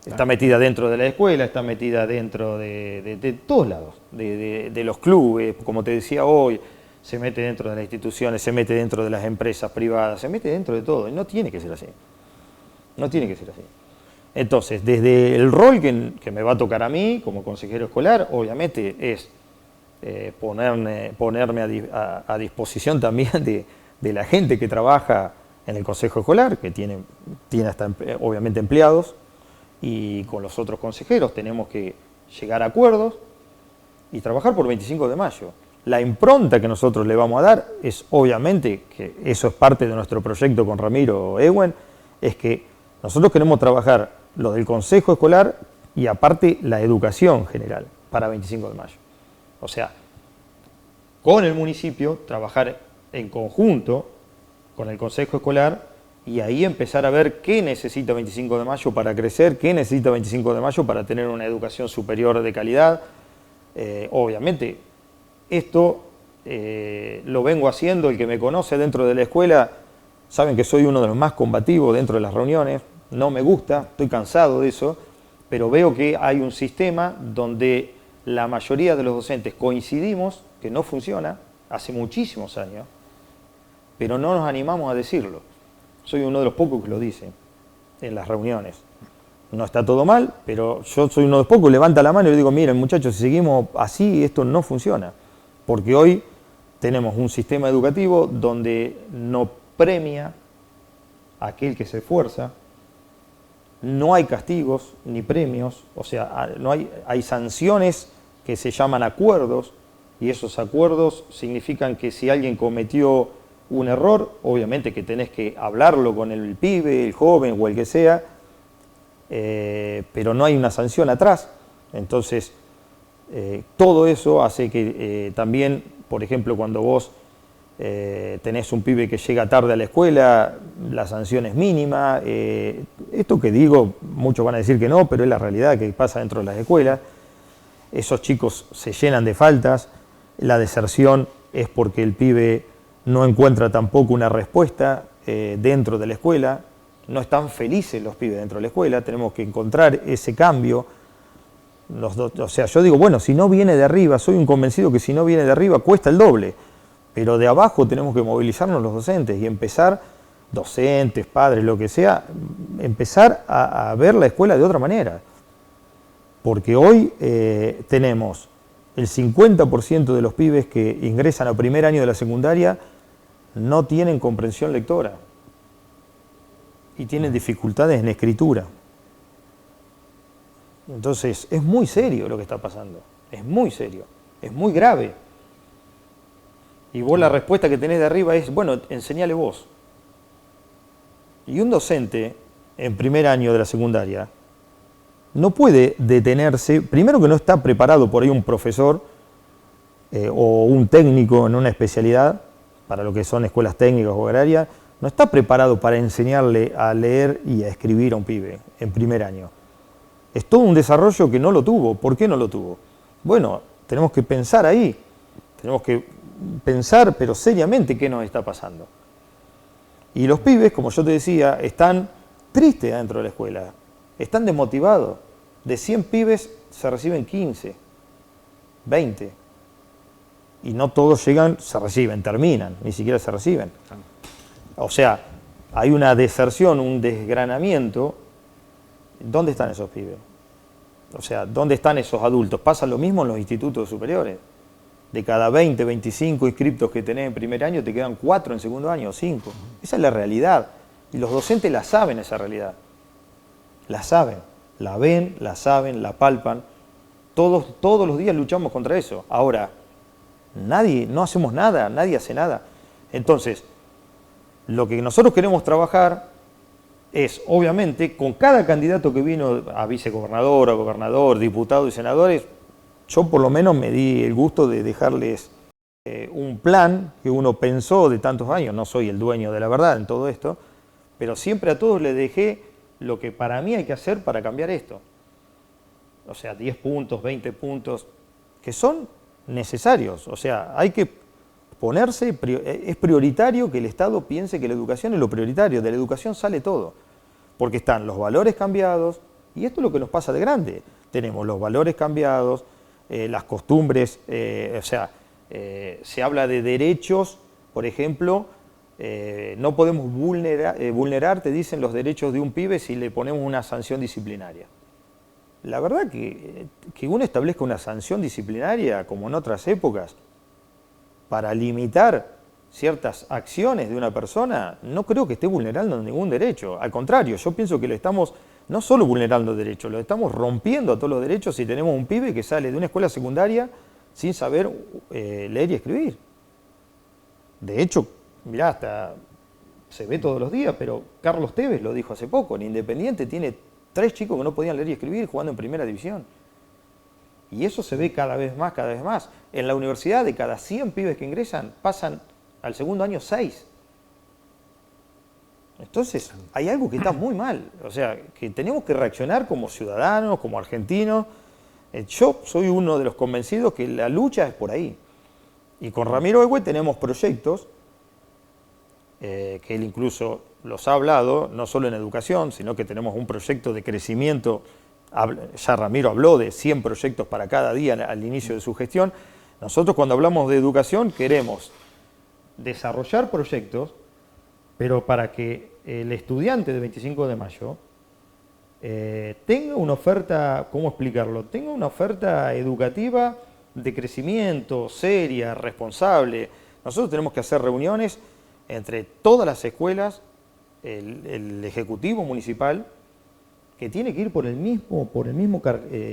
Está metida dentro de la escuela, está metida dentro de todos lados, de los clubes, como te decía hoy, se mete dentro de las instituciones, se mete dentro de las empresas privadas, se mete dentro de todo, y no tiene que ser así. No tiene que ser así. Entonces, desde el rol que me va a tocar a mí como consejero escolar, obviamente es ponerme a disposición también de la gente que trabaja en el consejo escolar, que tiene hasta obviamente empleados, y con los otros consejeros tenemos que llegar a acuerdos y trabajar por 25 de mayo. La impronta que nosotros le vamos a dar es, obviamente, que eso es parte de nuestro proyecto con Ramiro Ewen, es que nosotros queremos trabajar lo del consejo escolar y aparte la educación general para 25 de mayo. O sea, con el municipio, trabajar en conjunto con el consejo escolar y ahí empezar a ver qué necesita 25 de mayo para crecer, qué necesita 25 de mayo para tener una educación superior de calidad. Obviamente, esto lo vengo haciendo, el que me conoce dentro de la escuela, saben que soy uno de los más combativos dentro de las reuniones, no me gusta, estoy cansado de eso, pero veo que hay un sistema donde la mayoría de los docentes coincidimos que no funciona hace muchísimos años, pero no nos animamos a decirlo. Soy uno de los pocos que lo dice en las reuniones. No está todo mal, pero yo soy uno de los pocos que levanta la mano y le digo, miren muchachos, si seguimos así, esto no funciona. Porque hoy tenemos un sistema educativo donde no premia a aquel que se esfuerza, no hay castigos ni premios, o sea, no hay sanciones que se llaman acuerdos, y esos acuerdos significan que si alguien cometió un error, obviamente que tenés que hablarlo con el pibe, el joven o el que sea, pero no hay una sanción atrás. Entonces, todo eso hace que también, por ejemplo, cuando vos tenés un pibe que llega tarde a la escuela, la sanción es mínima. Esto que digo, muchos van a decir que no, pero es la realidad que pasa dentro de las escuelas. Esos chicos se llenan de faltas, la deserción es porque el pibe no encuentra tampoco una respuesta dentro de la escuela, no están felices los pibes dentro de la escuela, tenemos que encontrar ese cambio. O sea, yo digo, bueno, si no viene de arriba, soy un convencido que si no viene de arriba cuesta el doble, pero de abajo tenemos que movilizarnos los docentes y empezar, docentes, padres, lo que sea, empezar a ver la escuela de otra manera. Porque hoy tenemos el 50% de los pibes que ingresan a primer año de la secundaria no tienen comprensión lectora y tienen dificultades en escritura. Entonces, es muy serio lo que está pasando, es muy serio, es muy grave. Y vos la respuesta que tenés de arriba es, bueno, enseñale vos. Y un docente en primer año de la secundaria no puede detenerse, primero que no está preparado por ahí un profesor o un técnico en una especialidad, para lo que son escuelas técnicas o agrarias, no está preparado para enseñarle a leer y a escribir a un pibe en primer año. Es todo un desarrollo que no lo tuvo. ¿Por qué no lo tuvo? Bueno, tenemos que pensar ahí, tenemos que pensar, pero seriamente, qué nos está pasando. Y los pibes, como yo te decía, están tristes dentro de la escuela, están desmotivados. De 100 pibes se reciben 15, 20. Y no todos llegan, se reciben, terminan, ni siquiera se reciben. O sea, hay una deserción, un desgranamiento. ¿Dónde están esos pibes? O sea, ¿dónde están esos adultos? Pasa lo mismo en los institutos superiores. De cada 20, 25 inscriptos que tenés en primer año, te quedan 4 en segundo año, 5. Esa es la realidad. Y los docentes la saben, esa realidad. La saben, la ven, la saben, la palpan. Todos los días luchamos contra eso. Ahora, no hacemos nada, nadie hace nada. Entonces, lo que nosotros queremos trabajar es, obviamente, con cada candidato que vino a vicegobernador, a gobernador, diputado y senadores, yo por lo menos me di el gusto de dejarles un plan que uno pensó de tantos años. No soy el dueño de la verdad en todo esto, pero siempre a todos les dejé lo que para mí hay que hacer para cambiar esto. O sea, 10 puntos, 20 puntos, que son necesarios. O sea, hay que ponerse, es prioritario que el Estado piense que la educación es lo prioritario. De la educación sale todo, porque están los valores cambiados, y esto es lo que nos pasa de grande. Tenemos los valores cambiados, las costumbres, se habla de derechos, por ejemplo, no podemos vulnerar, te dicen, los derechos de un pibe si le ponemos una sanción disciplinaria. La verdad que uno establezca una sanción disciplinaria, como en otras épocas, para limitar ciertas acciones de una persona, no creo que esté vulnerando ningún derecho. Al contrario, yo pienso que le estamos no solo vulnerando derechos, lo estamos rompiendo a todos los derechos si tenemos un pibe que sale de una escuela secundaria sin saber leer y escribir. De hecho, mirá, hasta se ve todos los días, pero Carlos Tevez lo dijo hace poco, en Independiente tiene 3 chicos que no podían leer y escribir jugando en primera división. Y eso se ve cada vez más, cada vez más. En la universidad, de cada 100 pibes que ingresan, pasan al segundo año 6. Entonces, hay algo que está muy mal. O sea, que tenemos que reaccionar como ciudadanos, como argentinos. Yo soy uno de los convencidos que la lucha es por ahí. Y con Ramiro Ehue tenemos proyectos que él incluso los ha hablado, no solo en educación, sino que tenemos un proyecto de crecimiento. Ya Ramiro habló de 100 proyectos para cada día al inicio de su gestión. Nosotros cuando hablamos de educación queremos desarrollar proyectos, pero para que el estudiante de 25 de mayo tenga una oferta, ¿cómo explicarlo? Tenga una oferta educativa de crecimiento, seria, responsable. Nosotros tenemos que hacer reuniones entre todas las escuelas, el Ejecutivo Municipal, que tiene que ir por el mismo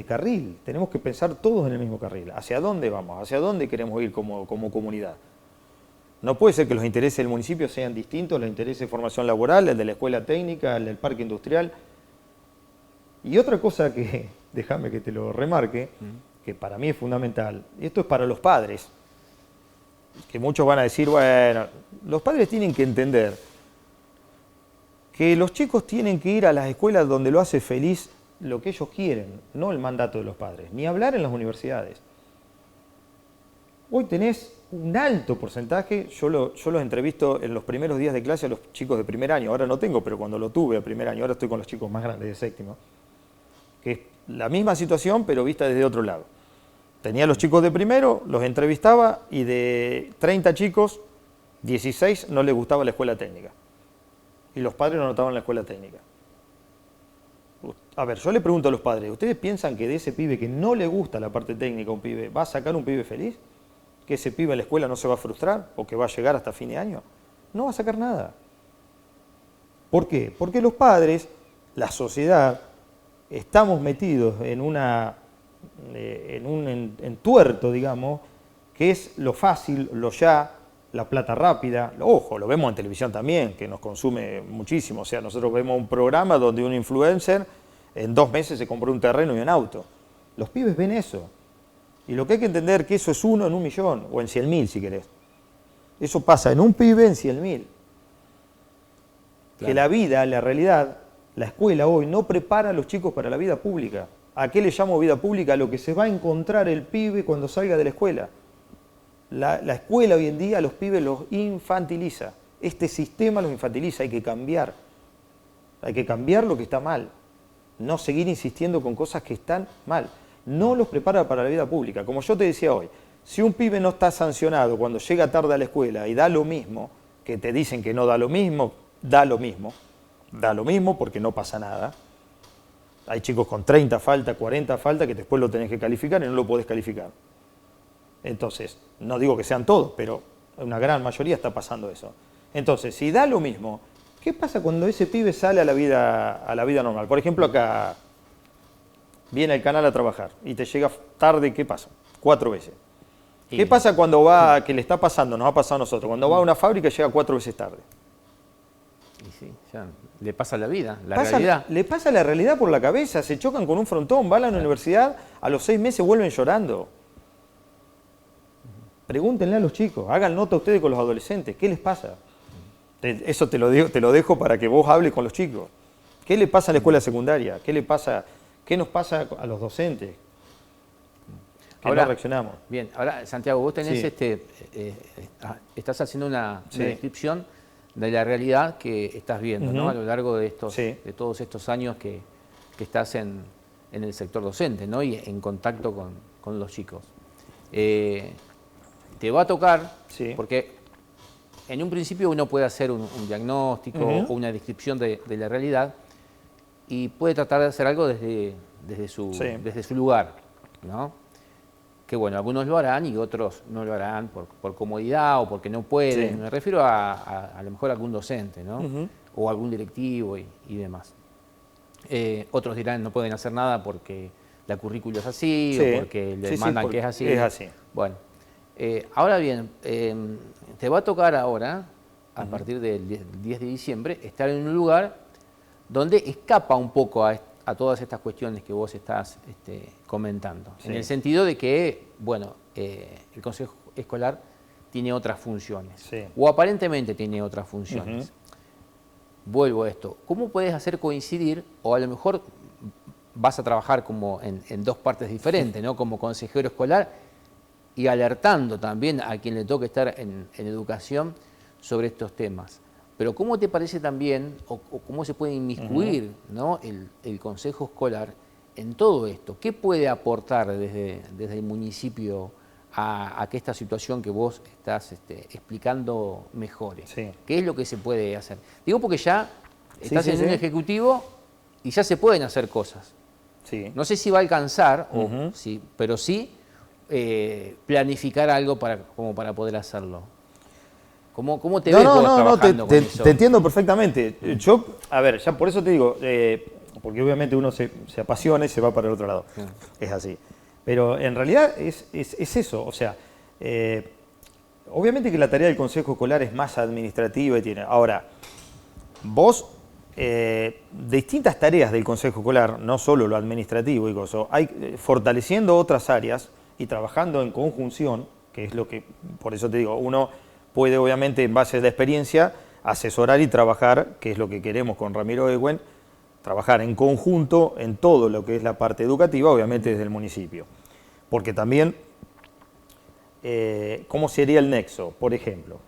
carril. Tenemos que pensar todos en el mismo carril. ¿Hacia dónde vamos? ¿Hacia dónde queremos ir como comunidad? No puede ser que los intereses del municipio sean distintos, los intereses de formación laboral, el de la escuela técnica, el del parque industrial. Y otra cosa que, déjame que te lo remarque, que para mí es fundamental, y esto es para los padres, que muchos van a decir, bueno, los padres tienen que entender que los chicos tienen que ir a las escuelas donde lo hace feliz lo que ellos quieren, no el mandato de los padres, ni hablar en las universidades. Hoy tenés un alto porcentaje, yo los entrevisto en los primeros días de clase a los chicos de primer año, ahora no tengo, pero cuando lo tuve a primer año, ahora estoy con los chicos más grandes de séptimo, que es la misma situación pero vista desde otro lado. Tenía a los chicos de primero, los entrevistaba y de 30 chicos, 16 no les gustaba la escuela técnica. Y los padres no anotaban la escuela técnica. A ver, yo le pregunto a los padres, ¿ustedes piensan que de ese pibe que no le gusta la parte técnica un pibe, va a sacar un pibe feliz? ¿Que ese pibe en la escuela no se va a frustrar? ¿O que va a llegar hasta fin de año? No va a sacar nada. ¿Por qué? Porque los padres, la sociedad, estamos metidos en un entuerto, digamos, que es lo fácil, lo ya, la plata rápida. Ojo, lo vemos en televisión también, que nos consume muchísimo. O sea, nosotros vemos un programa donde un influencer en 2 meses se compró un terreno y un auto. Los pibes ven eso. Y lo que hay que entender es que eso es 1 en 1.000.000, o en 100.000 si querés. Eso pasa en un pibe en 100.000. Claro. Que la vida, la realidad, la escuela hoy no prepara a los chicos para la vida pública. ¿A qué le llamo vida pública? A lo que se va a encontrar el pibe cuando salga de la escuela. La escuela hoy en día a los pibes los infantiliza. Este sistema los infantiliza, hay que cambiar. Hay que cambiar lo que está mal. No seguir insistiendo con cosas que están mal. No los prepara para la vida pública. Como yo te decía hoy, si un pibe no está sancionado cuando llega tarde a la escuela y da lo mismo, que te dicen que no da lo mismo, da lo mismo porque no pasa nada. Hay chicos con 30 faltas, 40 faltas que después lo tenés que calificar y no lo podés calificar. Entonces, no digo que sean todos, pero una gran mayoría está pasando eso. Entonces, si da lo mismo, ¿qué pasa cuando ese pibe sale a la vida normal? Por ejemplo, acá viene al canal a trabajar y te llega tarde, ¿qué pasa? 4 veces. ¿Qué pasa cuando va, que le está pasando, nos ha pasado a nosotros, cuando va a una fábrica y llega 4 veces tarde? Y sí, ya le pasa la vida, la realidad. Le pasa la realidad por la cabeza, se chocan con un frontón, van a la universidad, a los 6 meses vuelven llorando. Pregúntenle a los chicos, hagan nota ustedes con los adolescentes, ¿qué les pasa? Eso te lo dejo para que vos hables con los chicos. ¿Qué le pasa a la escuela secundaria? ¿Qué nos pasa a los docentes? Que ahora, no reaccionamos. Bien, ahora Santiago, vos tenés Sí. estás haciendo una Sí. descripción de la realidad que estás viendo, ¿no? A lo largo de Sí. de todos estos años que estás en el sector docente, ¿no? Y en contacto con los chicos. Te va a tocar, Sí. porque en un principio uno puede hacer un diagnóstico o una descripción de la realidad y puede tratar de hacer algo desde su lugar, ¿no? Que bueno, algunos lo harán y otros no lo harán por comodidad o porque no pueden. Sí. Me refiero a lo mejor a algún docente, ¿no? O algún directivo y demás. Otros dirán no pueden hacer nada porque la currícula es así Sí. o porque le Sí, mandan porque que es así. es así. Bueno, ahora bien, te va a tocar ahora, a partir del 10 de diciembre, estar en un lugar donde escapa un poco a todas estas cuestiones que vos estás comentando. Sí. En el sentido de que, bueno, el Consejo Escolar tiene otras funciones. Sí. O aparentemente tiene otras funciones. Vuelvo a esto. ¿Cómo puedes hacer coincidir, o a lo mejor vas a trabajar como en 2 partes diferentes, ¿no? Como consejero escolar y alertando también a quien le toque estar en educación sobre estos temas. Pero ¿cómo te parece también, o cómo se puede inmiscuir, ¿no?, el consejo escolar en todo esto? ¿Qué puede aportar desde el municipio a que esta situación que vos estás explicando mejore? Sí. ¿Qué es lo que se puede hacer? Digo porque ya estás Sí, en un ejecutivo y ya se pueden hacer cosas. Sí. No sé si va a alcanzar, pero sí planificar algo como para poder hacerlo. ¿Cómo te ves vos trabajando con eso? Te entiendo perfectamente. Yo, a ver, ya por eso te digo, porque obviamente uno se apasiona y se va para el otro lado. Es así. Pero en realidad es eso. O sea, obviamente que la tarea del Consejo Escolar es más administrativa y tiene. Ahora, vos, distintas tareas del Consejo Escolar, no solo lo administrativo y cosas, hay fortaleciendo otras áreas y trabajando en conjunción, que es lo que, por eso te digo, uno puede obviamente en base a la experiencia asesorar y trabajar, que es lo que queremos con Ramiro Ehuen, trabajar en conjunto en todo lo que es la parte educativa, obviamente desde el municipio. Porque también, ¿cómo sería el nexo? Por ejemplo,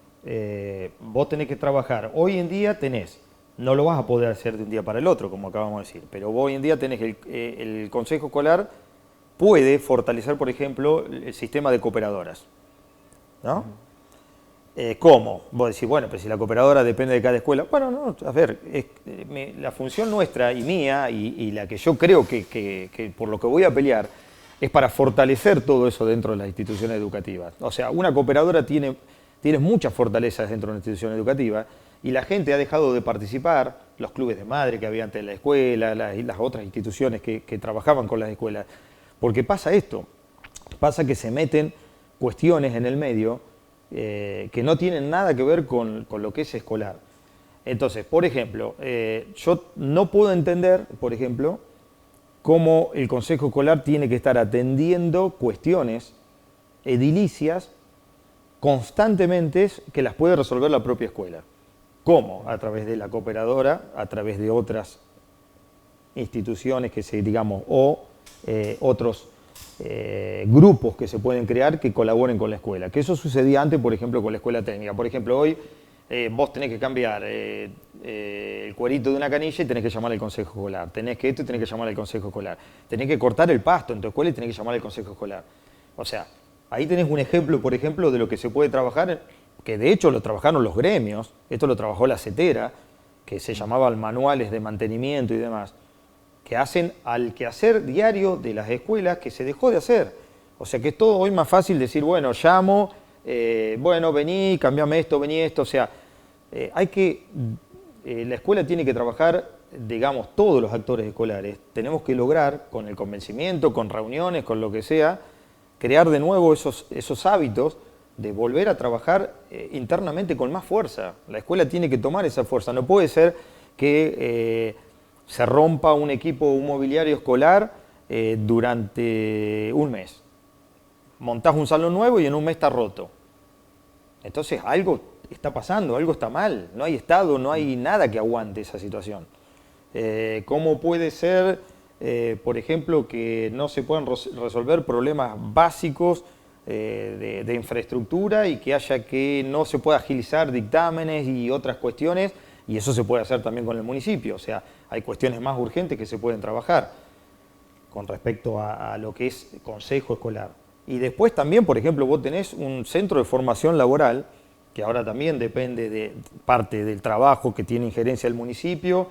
vos tenés que trabajar, hoy en día no lo vas a poder hacer de un día para el otro, como acabamos de decir, pero hoy en día tenés el Consejo Escolar puede fortalecer, por ejemplo, el sistema de cooperadoras, ¿no? ¿Cómo? Vos decís, bueno, pero si la cooperadora depende de cada escuela. Bueno, no, a ver, la función nuestra y mía y la que yo creo que por lo que voy a pelear es para fortalecer todo eso dentro de las instituciones educativas. O sea, una cooperadora tiene muchas fortalezas dentro de una institución educativa y la gente ha dejado de participar, los clubes de madre que había antes en la escuela, las otras instituciones que trabajaban con las escuelas, porque pasa esto, pasa que se meten cuestiones en el medio que no tienen nada que ver con lo que es escolar. Entonces, por ejemplo, yo no puedo entender, por ejemplo, cómo el Consejo Escolar tiene que estar atendiendo cuestiones edilicias constantemente que las puede resolver la propia escuela. ¿Cómo? A través de la cooperadora, a través de otras instituciones que se, digamos, o otros grupos que se pueden crear que colaboren con la escuela. Que eso sucedía antes, por ejemplo, con la escuela técnica. Por ejemplo, hoy vos tenés que cambiar el cuerito de una canilla y tenés que llamar al Consejo Escolar. Tenés que esto y tenés que llamar al Consejo Escolar. Tenés que cortar el pasto en tu escuela y tenés que llamar al Consejo Escolar. O sea, ahí tenés un ejemplo, por ejemplo, de lo que se puede trabajar, que de hecho lo trabajaron los gremios, esto lo trabajó la CETERA, que se llamaban manuales de mantenimiento y demás, que hacen al quehacer diario de las escuelas que se dejó de hacer. O sea que es todo hoy más fácil decir, bueno, llamo, bueno, vení, cambiame esto, vení esto. O sea, la escuela tiene que trabajar, digamos, todos los actores escolares. Tenemos que lograr, con el convencimiento, con reuniones, con lo que sea, crear de nuevo esos hábitos de volver a trabajar internamente con más fuerza. La escuela tiene que tomar esa fuerza. No puede ser que se rompa un equipo mobiliario escolar durante un mes. Montás un salón nuevo y en un mes está roto. Entonces algo está pasando, algo está mal. No hay Estado, no hay nada que aguante esa situación. ¿Cómo puede ser, por ejemplo, que no se puedan resolver problemas básicos de infraestructura y que haya que no se pueda agilizar dictámenes y otras cuestiones? Y eso se puede hacer también con el municipio. O sea, hay cuestiones más urgentes que se pueden trabajar con respecto a lo que es consejo escolar. Y después también, por ejemplo, vos tenés un centro de formación laboral, que ahora también depende de parte del trabajo que tiene injerencia el municipio.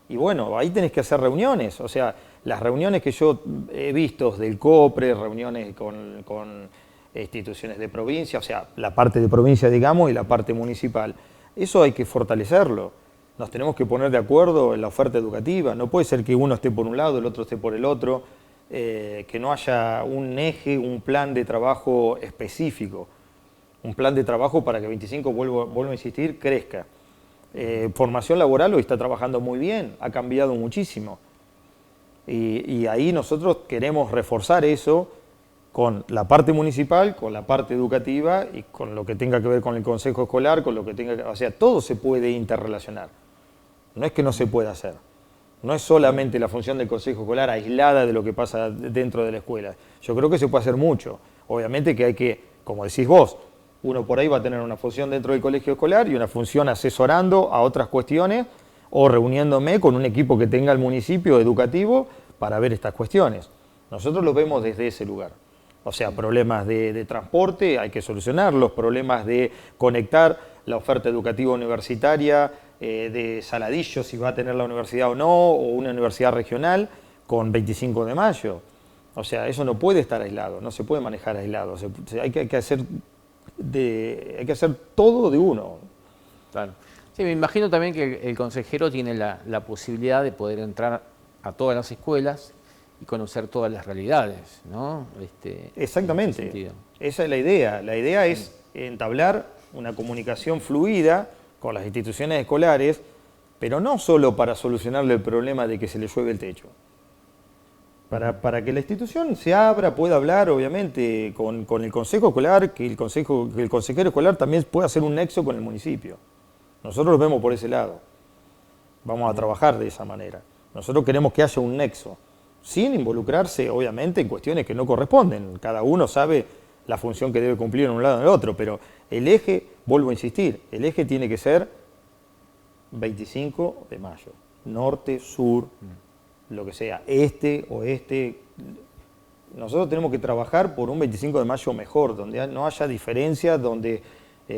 Y bueno, ahí tenés que hacer reuniones. O sea, las reuniones que yo he visto del COPRE, reuniones con instituciones de provincia, o sea, la parte de provincia, digamos, y la parte municipal. Eso hay que fortalecerlo. Nos tenemos que poner de acuerdo en la oferta educativa. No puede ser que uno esté por un lado, el otro esté por el otro, que no haya un eje, un plan de trabajo específico. Un plan de trabajo para que 25, vuelvo a insistir, crezca. Formación laboral hoy está trabajando muy bien, ha cambiado muchísimo. Y ahí nosotros queremos reforzar eso con la parte municipal, con la parte educativa y con lo que tenga que ver con el consejo escolar, con lo que tenga que... O sea, todo se puede interrelacionar. No es que no se pueda hacer. No es solamente la función del consejo escolar aislada de lo que pasa dentro de la escuela. Yo creo que se puede hacer mucho. Obviamente que hay que como decís vos, uno por ahí va a tener una función dentro del colegio escolar y una función asesorando a otras cuestiones o reuniéndome con un equipo que tenga el municipio educativo para ver estas cuestiones. Nosotros lo vemos desde ese lugar. O sea, problemas de transporte hay que solucionarlos, problemas de conectar la oferta educativa universitaria de Saladillo, si va a tener la universidad o no, o una universidad regional, con 25 de mayo. O sea, eso no puede estar aislado, no se puede manejar aislado. Hay que hacer todo de uno. Claro. Sí, me imagino también que el consejero tiene la posibilidad de poder entrar a todas las escuelas y conocer todas las realidades, ¿no? Exactamente, en ese sentido. Esa es la idea. La idea es entablar una comunicación fluida con las instituciones escolares, pero no solo para solucionarle el problema de que se le llueve el techo. Para que la institución se abra, pueda hablar, obviamente, con el consejo escolar, que el consejero escolar también pueda hacer un nexo con el municipio. Nosotros lo vemos por ese lado. Vamos a trabajar de esa manera. Nosotros queremos que haya un nexo, sin involucrarse, obviamente, en cuestiones que no corresponden. Cada uno sabe la función que debe cumplir en un lado o en el otro, pero el eje, vuelvo a insistir, el eje tiene que ser 25 de mayo, norte, sur, lo que sea, este, oeste. Nosotros tenemos que trabajar por un 25 de mayo mejor, donde no haya diferencias, donde,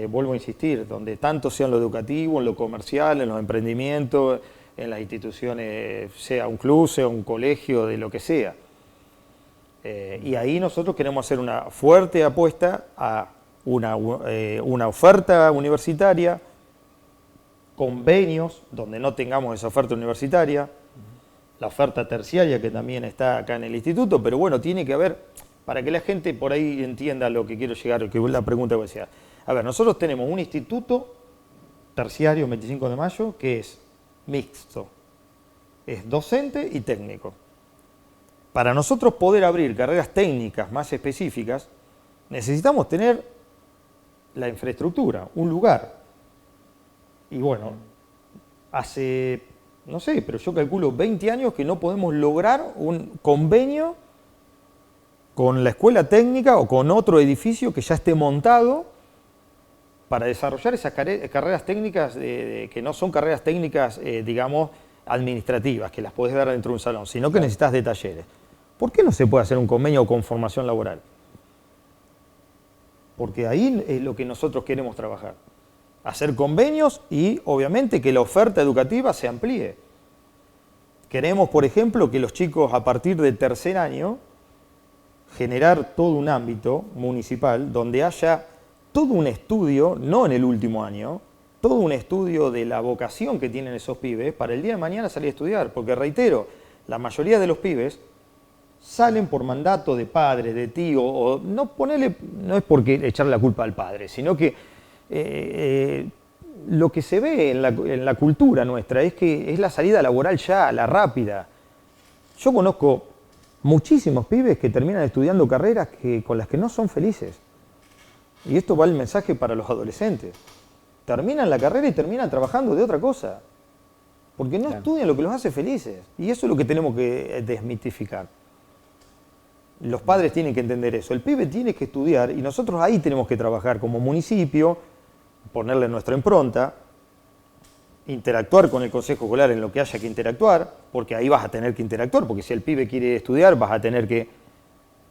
vuelvo a insistir, donde tanto sea en lo educativo, en lo comercial, en los emprendimientos, en las instituciones, sea un club, sea un colegio, de lo que sea. Y ahí nosotros queremos hacer una fuerte apuesta a una oferta universitaria, convenios donde no tengamos esa oferta universitaria, la oferta terciaria que también está acá en el instituto, pero bueno, tiene que haber, para que la gente por ahí entienda lo que quiero llegar, que la pregunta que decía. A ver, nosotros tenemos un instituto terciario 25 de mayo que es mixto, es docente y técnico. Para nosotros poder abrir carreras técnicas más específicas, necesitamos tener la infraestructura, un lugar. Y bueno, hace, no sé, pero yo calculo 20 años que no podemos lograr un convenio con la escuela técnica o con otro edificio que ya esté montado para desarrollar esas carreras técnicas que no son carreras técnicas, digamos, administrativas, que las podés dar dentro de un salón, sino que necesitas de talleres. ¿Por qué no se puede hacer un convenio con formación laboral? Porque ahí es lo que nosotros queremos trabajar. Hacer convenios y, obviamente, que la oferta educativa se amplíe. Queremos, por ejemplo, que los chicos a partir del tercer año generar todo un ámbito municipal donde haya todo un estudio, no en el último año, todo un estudio de la vocación que tienen esos pibes para el día de mañana salir a estudiar. Porque, reitero, la mayoría de los pibes salen por mandato de padre, de tío, o no es porque echarle la culpa al padre, sino que lo que se ve en la cultura nuestra es que es la salida laboral ya, la rápida. Yo conozco muchísimos pibes que terminan estudiando carreras con las que no son felices. Y esto va el mensaje para los adolescentes. Terminan la carrera y terminan trabajando de otra cosa. Porque no estudian lo que los hace felices. Y eso es lo que tenemos que desmitificar. Los padres tienen que entender eso. El pibe tiene que estudiar y nosotros ahí tenemos que trabajar como municipio, ponerle nuestra impronta, interactuar con el consejo escolar en lo que haya que interactuar, porque ahí vas a tener que interactuar, porque si el pibe quiere estudiar vas a tener que...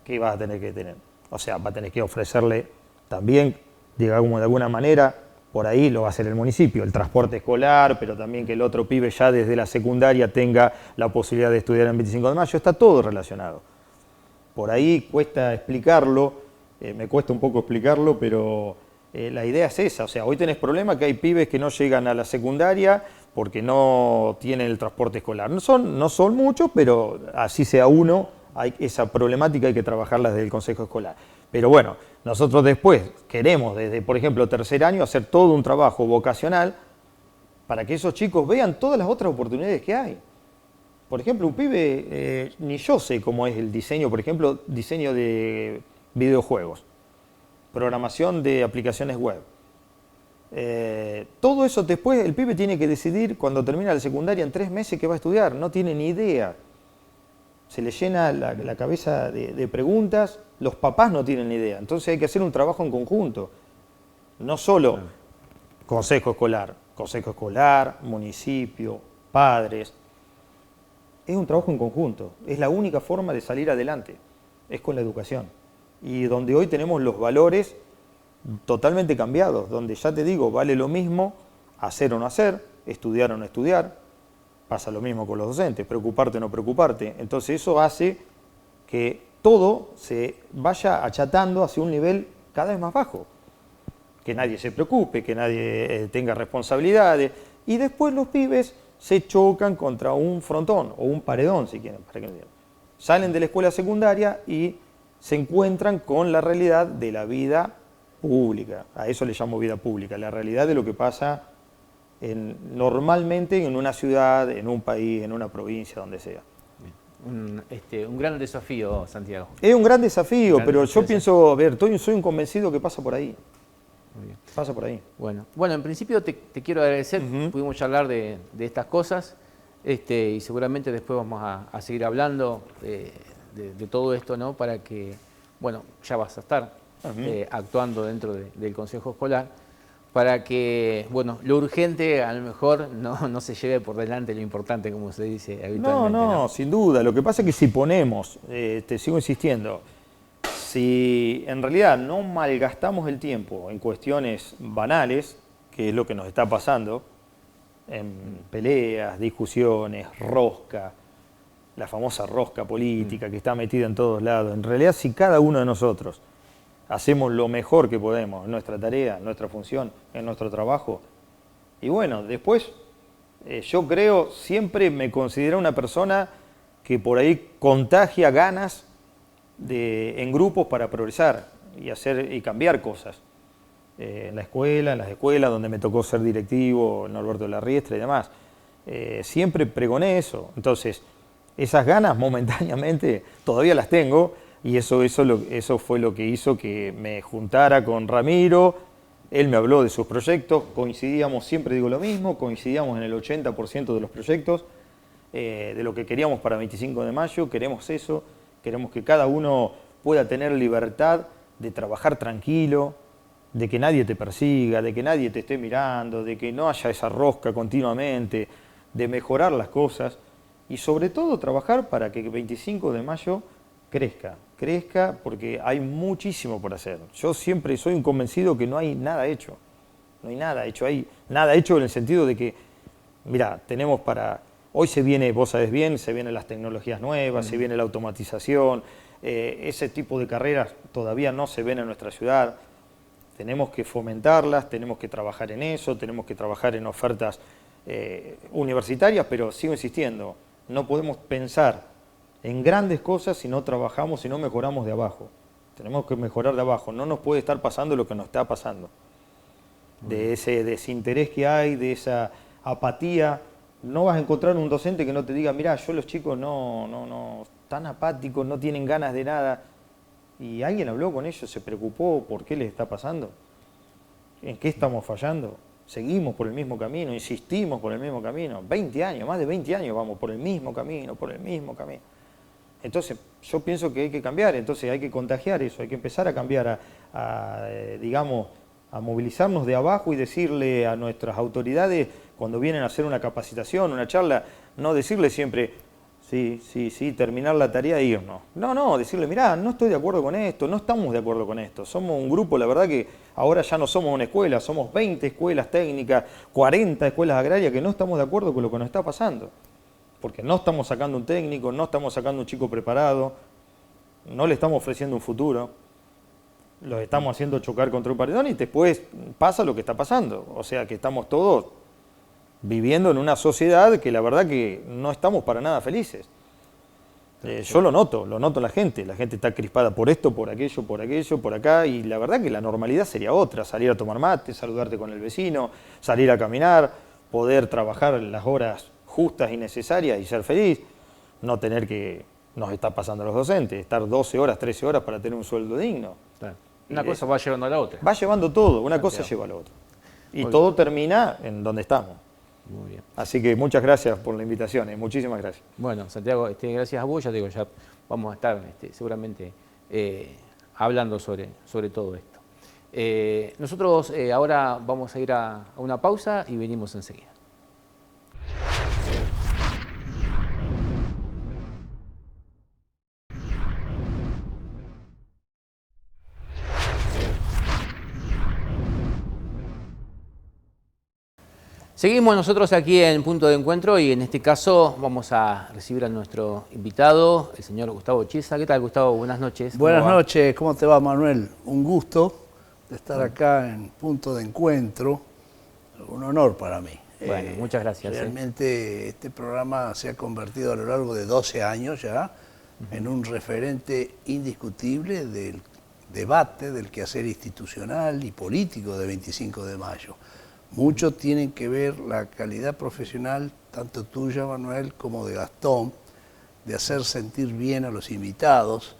¿Qué vas a tener que tener? O sea, va a tener que ofrecerle también, digamos de alguna manera, por ahí lo va a hacer el municipio, el transporte escolar, pero también que el otro pibe ya desde la secundaria tenga la posibilidad de estudiar en 25 de mayo, está todo relacionado. Por ahí cuesta explicarlo, me cuesta un poco explicarlo, pero la idea es esa. O sea, hoy tenés problema que hay pibes que no llegan a la secundaria porque no tienen el transporte escolar. No son muchos, pero así sea uno, esa problemática hay que trabajarla desde el consejo escolar. Pero bueno, nosotros después queremos, desde por ejemplo tercer año, hacer todo un trabajo vocacional para que esos chicos vean todas las otras oportunidades que hay. Por ejemplo, un pibe, ni yo sé cómo es el diseño, por ejemplo, diseño de videojuegos, programación de aplicaciones web. Todo eso después el pibe tiene que decidir cuando termina la secundaria en 3 meses que va a estudiar, no tiene ni idea. se les llena la cabeza de preguntas, los papás no tienen ni idea. Entonces hay que hacer un trabajo en conjunto, no solo consejo escolar, municipio, padres. Es un trabajo en conjunto, es la única forma de salir adelante, es con la educación. Y donde hoy tenemos los valores totalmente cambiados, donde ya te digo, vale lo mismo hacer o no hacer, estudiar o no estudiar, pasa lo mismo con los docentes, preocuparte o no preocuparte. Entonces eso hace que todo se vaya achatando hacia un nivel cada vez más bajo. Que nadie se preocupe, que nadie tenga responsabilidades. Y después los pibes se chocan contra un frontón o un paredón, si quieren, para que me digan. Salen de la escuela secundaria y se encuentran con la realidad de la vida pública. A eso le llamo vida pública, la realidad de lo que pasa normalmente en una ciudad, en un país, en una provincia, donde sea. Un gran desafío, Santiago. Es un gran desafío, pero yo pienso, a ver, soy un convencido que pasa por ahí. Muy bien. Pasa por ahí. Bueno, en principio te quiero agradecer, pudimos charlar de estas cosas, y seguramente después vamos a seguir hablando de todo esto, ¿no? Para que, bueno, ya vas a estar actuando dentro del Consejo Escolar, para que, bueno, lo urgente a lo mejor no se lleve por delante lo importante, como se dice habitualmente. No, sin duda. Lo que pasa es que si ponemos, te sigo insistiendo, si en realidad no malgastamos el tiempo en cuestiones banales, que es lo que nos está pasando, en peleas, discusiones, rosca, la famosa rosca política que está metida en todos lados, en realidad si cada uno de nosotros hacemos lo mejor que podemos en nuestra tarea, en nuestra función, en nuestro trabajo, y bueno, después yo creo, siempre me considero una persona que por ahí contagia ganas en grupos para progresar y cambiar cosas. En las escuelas donde me tocó ser directivo, Norberto de la Riestra y demás, siempre pregoné eso. Entonces, esas ganas momentáneamente todavía las tengo y eso fue lo que hizo que me juntara con Ramiro. Él me habló de sus proyectos, coincidíamos, siempre digo lo mismo, coincidíamos en el 80% de los proyectos, de lo que queríamos para 25 de mayo, queremos eso. Queremos que cada uno pueda tener libertad de trabajar tranquilo, de que nadie te persiga, de que nadie te esté mirando, de que no haya esa rosca continuamente, de mejorar las cosas y sobre todo trabajar para que el 25 de mayo crezca porque hay muchísimo por hacer. Yo siempre soy un convencido que no hay nada hecho, hay nada hecho en el sentido de que, mira, tenemos hoy se viene, vos sabés bien, se vienen las tecnologías nuevas, se viene la automatización, ese tipo de carreras todavía no se ven en nuestra ciudad. Tenemos que fomentarlas, tenemos que trabajar en eso, tenemos que trabajar en ofertas universitarias, pero sigo insistiendo, no podemos pensar en grandes cosas si no trabajamos, si no mejoramos de abajo. Tenemos que mejorar de abajo, no nos puede estar pasando lo que nos está pasando. De ese desinterés que hay, de esa apatía. No vas a encontrar un docente que no te diga, mirá, los chicos no, están apáticos, no tienen ganas de nada. Y alguien habló con ellos, se preocupó por qué les está pasando, en qué estamos fallando. Seguimos por el mismo camino, insistimos por el mismo camino. 20 años, más de 20 años vamos por el mismo camino, Entonces, yo pienso que hay que cambiar, entonces hay que contagiar eso, hay que empezar a cambiar, a movilizarnos de abajo y decirle a nuestras autoridades, cuando vienen a hacer una capacitación, una charla, no decirle siempre, sí, terminar la tarea e irnos. No, decirle, mirá, no estoy de acuerdo con esto, no estamos de acuerdo con esto. Somos un grupo, la verdad que ahora ya no somos una escuela, somos 20 escuelas técnicas, 40 escuelas agrarias que no estamos de acuerdo con lo que nos está pasando. Porque no estamos sacando un técnico, no estamos sacando un chico preparado, no le estamos ofreciendo un futuro. Los estamos haciendo chocar contra un paredón y después pasa lo que está pasando. O sea que estamos todos viviendo en una sociedad que la verdad que no estamos para nada felices. Yo lo noto en la gente está crispada por esto, por aquello, por acá, y la verdad que la normalidad sería otra, salir a tomar mate, saludarte con el vecino, salir a caminar, poder trabajar las horas justas y necesarias y ser feliz, no tener que nos está pasando a los docentes, estar 12 horas, 13 horas para tener un sueldo digno. Claro. Una cosa va llevando a la otra. Va llevando todo, una cosa lleva a la otra. Y todo termina en donde estamos. Muy bien. Así que muchas gracias por la invitación, muchísimas gracias. Bueno, Santiago, gracias a vos, ya te digo, ya vamos a estar seguramente hablando sobre todo esto. Nosotros ahora vamos a ir a una pausa y venimos enseguida. Seguimos nosotros aquí en Punto de Encuentro y en este caso vamos a recibir a nuestro invitado, el señor Gustavo Chiesa. ¿Qué tal, Gustavo? Buenas noches. Buenas noches, ¿cómo te va, Manuel? Un gusto de estar acá en Punto de Encuentro, un honor para mí. Bueno, muchas gracias. Realmente este programa se ha convertido a lo largo de 12 años ya en un referente indiscutible del debate, del quehacer institucional y político de 25 de mayo. Mucho tienen que ver la calidad profesional, tanto tuya, Manuel, como de Gastón, de hacer sentir bien a los invitados,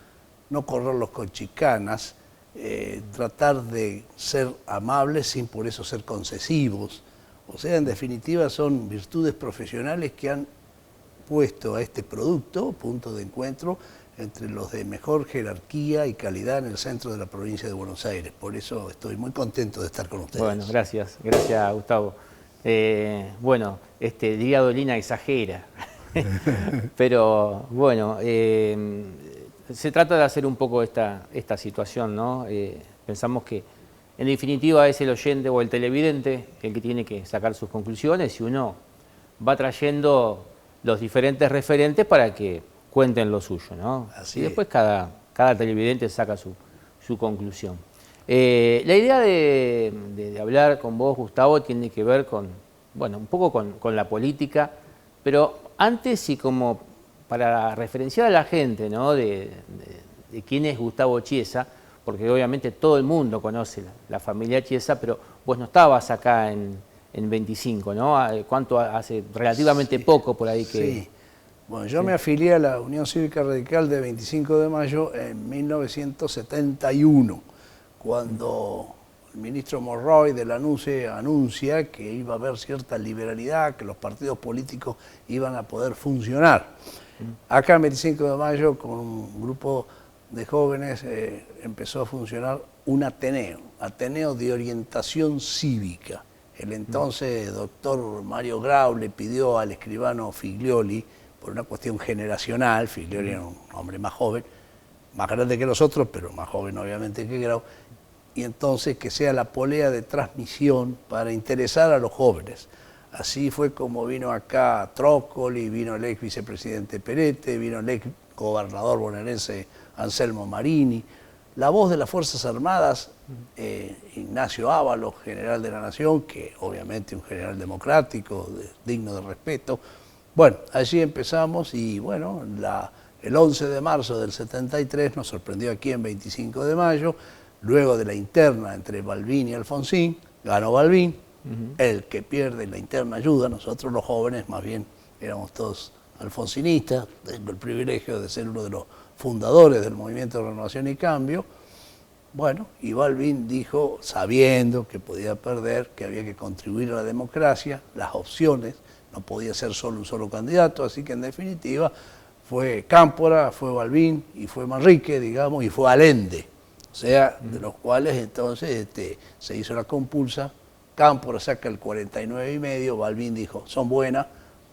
no correrlos con chicanas, tratar de ser amables sin por eso ser concesivos. O sea, en definitiva, son virtudes profesionales que han puesto a este producto, Punto de Encuentro, entre los de mejor jerarquía y calidad en el centro de la provincia de Buenos Aires. Por eso estoy muy contento de estar con ustedes. Bueno, gracias, Gustavo. Bueno, diría Dolina exagera, pero bueno, se trata de hacer un poco esta situación, ¿no? Pensamos que en definitiva es el oyente o el televidente el que tiene que sacar sus conclusiones y uno va trayendo los diferentes referentes para que cuenten lo suyo, ¿no? Así y después cada televidente saca su conclusión. La idea de hablar con vos, Gustavo, tiene que ver con, bueno, un poco con la política, pero antes y como para referenciar a la gente, ¿no? de quién es Gustavo Chiesa, porque obviamente todo el mundo conoce la familia Chiesa, pero vos no estabas acá en 25, ¿no? ¿Cuánto hace? Relativamente poco por ahí que... Sí. Bueno, yo me afilié a la Unión Cívica Radical de 25 de mayo en 1971, cuando el ministro Monroy de la NUCE anuncia que iba a haber cierta liberalidad, que los partidos políticos iban a poder funcionar. Acá en 25 de mayo, con un grupo de jóvenes, empezó a funcionar un Ateneo de orientación cívica. El entonces doctor Mario Grau le pidió al escribano Figlioli, por una cuestión generacional, Figlioli era un hombre más joven, más grande que nosotros, pero más joven obviamente que Grau, y entonces que sea la polea de transmisión para interesar a los jóvenes. Así fue como vino acá Trócoli, vino el ex vicepresidente Perete, vino el ex gobernador bonaerense Anselmo Marini, la voz de las Fuerzas Armadas, Ignacio Ábalos, general de la Nación, que obviamente un general democrático, digno de respeto. Bueno, allí empezamos y bueno, el 11 de marzo del 73 nos sorprendió aquí en 25 de mayo, luego de la interna entre Balbín y Alfonsín, ganó Balbín, el que pierde la interna ayuda, nosotros los jóvenes más bien éramos todos alfonsinistas, tengo el privilegio de ser uno de los fundadores del Movimiento de Renovación y Cambio. Bueno, y Balbín dijo, sabiendo que podía perder, que había que contribuir a la democracia, las opciones, no podía ser solo un solo candidato, así que en definitiva fue Cámpora, fue Balbín y fue Manrique, digamos, y fue Allende. O sea, de los cuales entonces se hizo la compulsa, Cámpora saca el 49,5, Balbín dijo, son buenas,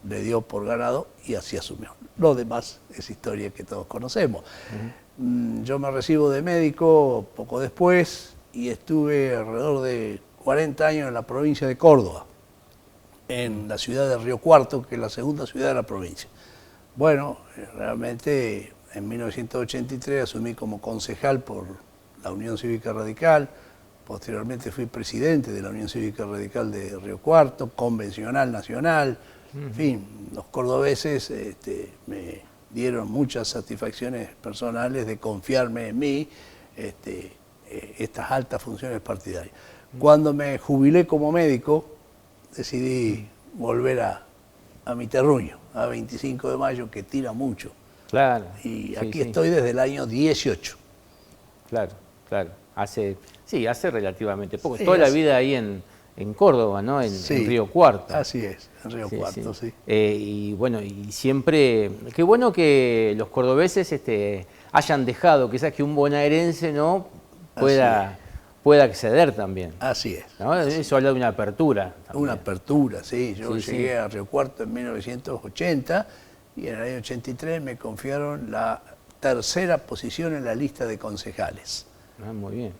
le dio por ganado y así asumió. Lo demás es historia que todos conocemos. Yo me recibo de médico poco después y estuve alrededor de 40 años en la provincia de Córdoba, en la ciudad de Río Cuarto, que es la segunda ciudad de la provincia. Bueno, realmente en 1983 asumí como concejal por la Unión Cívica Radical, posteriormente fui presidente de la Unión Cívica Radical de Río Cuarto, convencional nacional, en fin, los cordobeses me dieron muchas satisfacciones personales de confiarme en mí, estas altas funciones partidarias. Cuando me jubilé como médico, decidí volver a mi terruño, a 25 de mayo, que tira mucho. Claro. Y aquí estoy desde el año 18. Claro. Hace relativamente poco. Sí, Toda la vida ahí en en Córdoba, ¿no? En Río Cuarto. Así es, en Río Cuarto, sí. Y bueno, y siempre, qué bueno que los cordobeses hayan dejado, quizás que un bonaerense, ¿no? pueda acceder también. Así es. ¿No? Eso habla de una apertura. También. Una apertura, sí. Yo llegué a Río Cuarto en 1980 y en el año 83 me confiaron la tercera posición en la lista de concejales. Muy bien,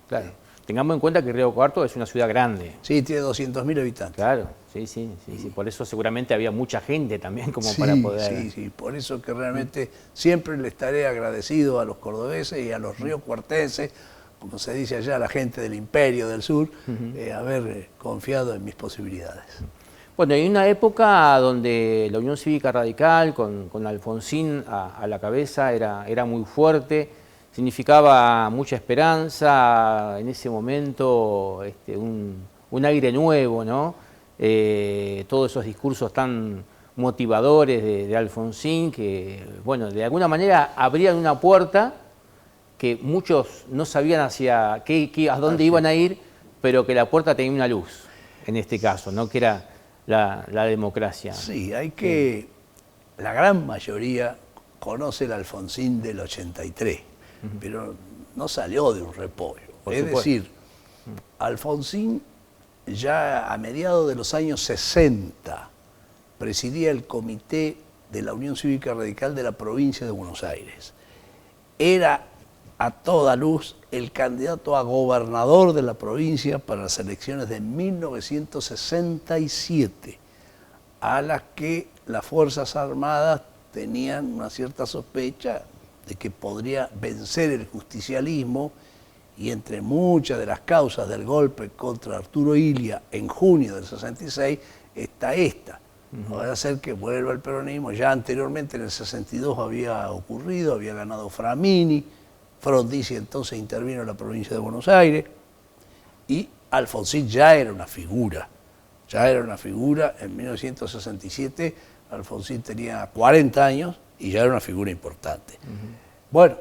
claro. Tengamos en cuenta que Río Cuarto es una ciudad grande. Sí, tiene 200.000 habitantes. Claro, sí. Por eso seguramente había mucha gente también como para poder... Sí, por eso que realmente siempre le estaré agradecido a los cordobeses y a los riocuartenses, como se dice allá, a la gente del Imperio del Sur, haber confiado en mis posibilidades. Bueno, hay una época donde la Unión Cívica Radical, con Alfonsín a la cabeza, era muy fuerte, significaba mucha esperanza, en ese momento un aire nuevo, ¿no? Todos esos discursos tan motivadores de Alfonsín que, bueno, de alguna manera abrían una puerta que muchos no sabían a dónde iban a ir, pero que la puerta tenía una luz, en este caso, ¿no? Que era la democracia. Sí, la gran mayoría conoce el Alfonsín del 83, pero no salió de un repollo. Es decir, Alfonsín ya a mediados de los años 60 presidía el comité de la Unión Cívica Radical de la provincia de Buenos Aires. Era a toda luz el candidato a gobernador de la provincia para las elecciones de 1967, a las que las Fuerzas Armadas tenían una cierta sospecha de que podría vencer el justicialismo, y entre muchas de las causas del golpe contra Arturo Illia en junio del 66 está esta. No va a ser que vuelva el peronismo. Ya anteriormente en el 62 había ocurrido, había ganado Framini, Frondizi entonces intervino en la provincia de Buenos Aires, y Alfonsín ya era una figura. En 1967 Alfonsín tenía 40 años y ya era una figura importante. Bueno,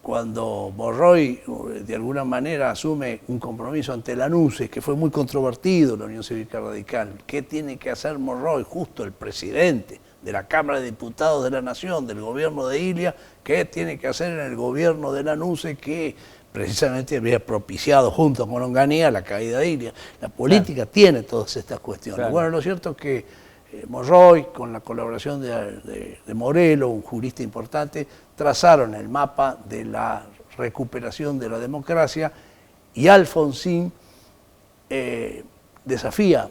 cuando Monroy de alguna manera asume un compromiso ante la ANUCE, que fue muy controvertido en la Unión Cívica Radical, ¿qué tiene que hacer Monroy, justo el presidente de la Cámara de Diputados de la Nación, del gobierno de Illia? ¿Qué tiene que hacer en el gobierno de la ANUCE, que precisamente había propiciado junto con Onganía la caída de Illia? La política tiene todas estas cuestiones. Claro. Bueno, lo cierto es que Monroy, con la colaboración de Morelo, un jurista importante, trazaron el mapa de la recuperación de la democracia, y Alfonsín desafía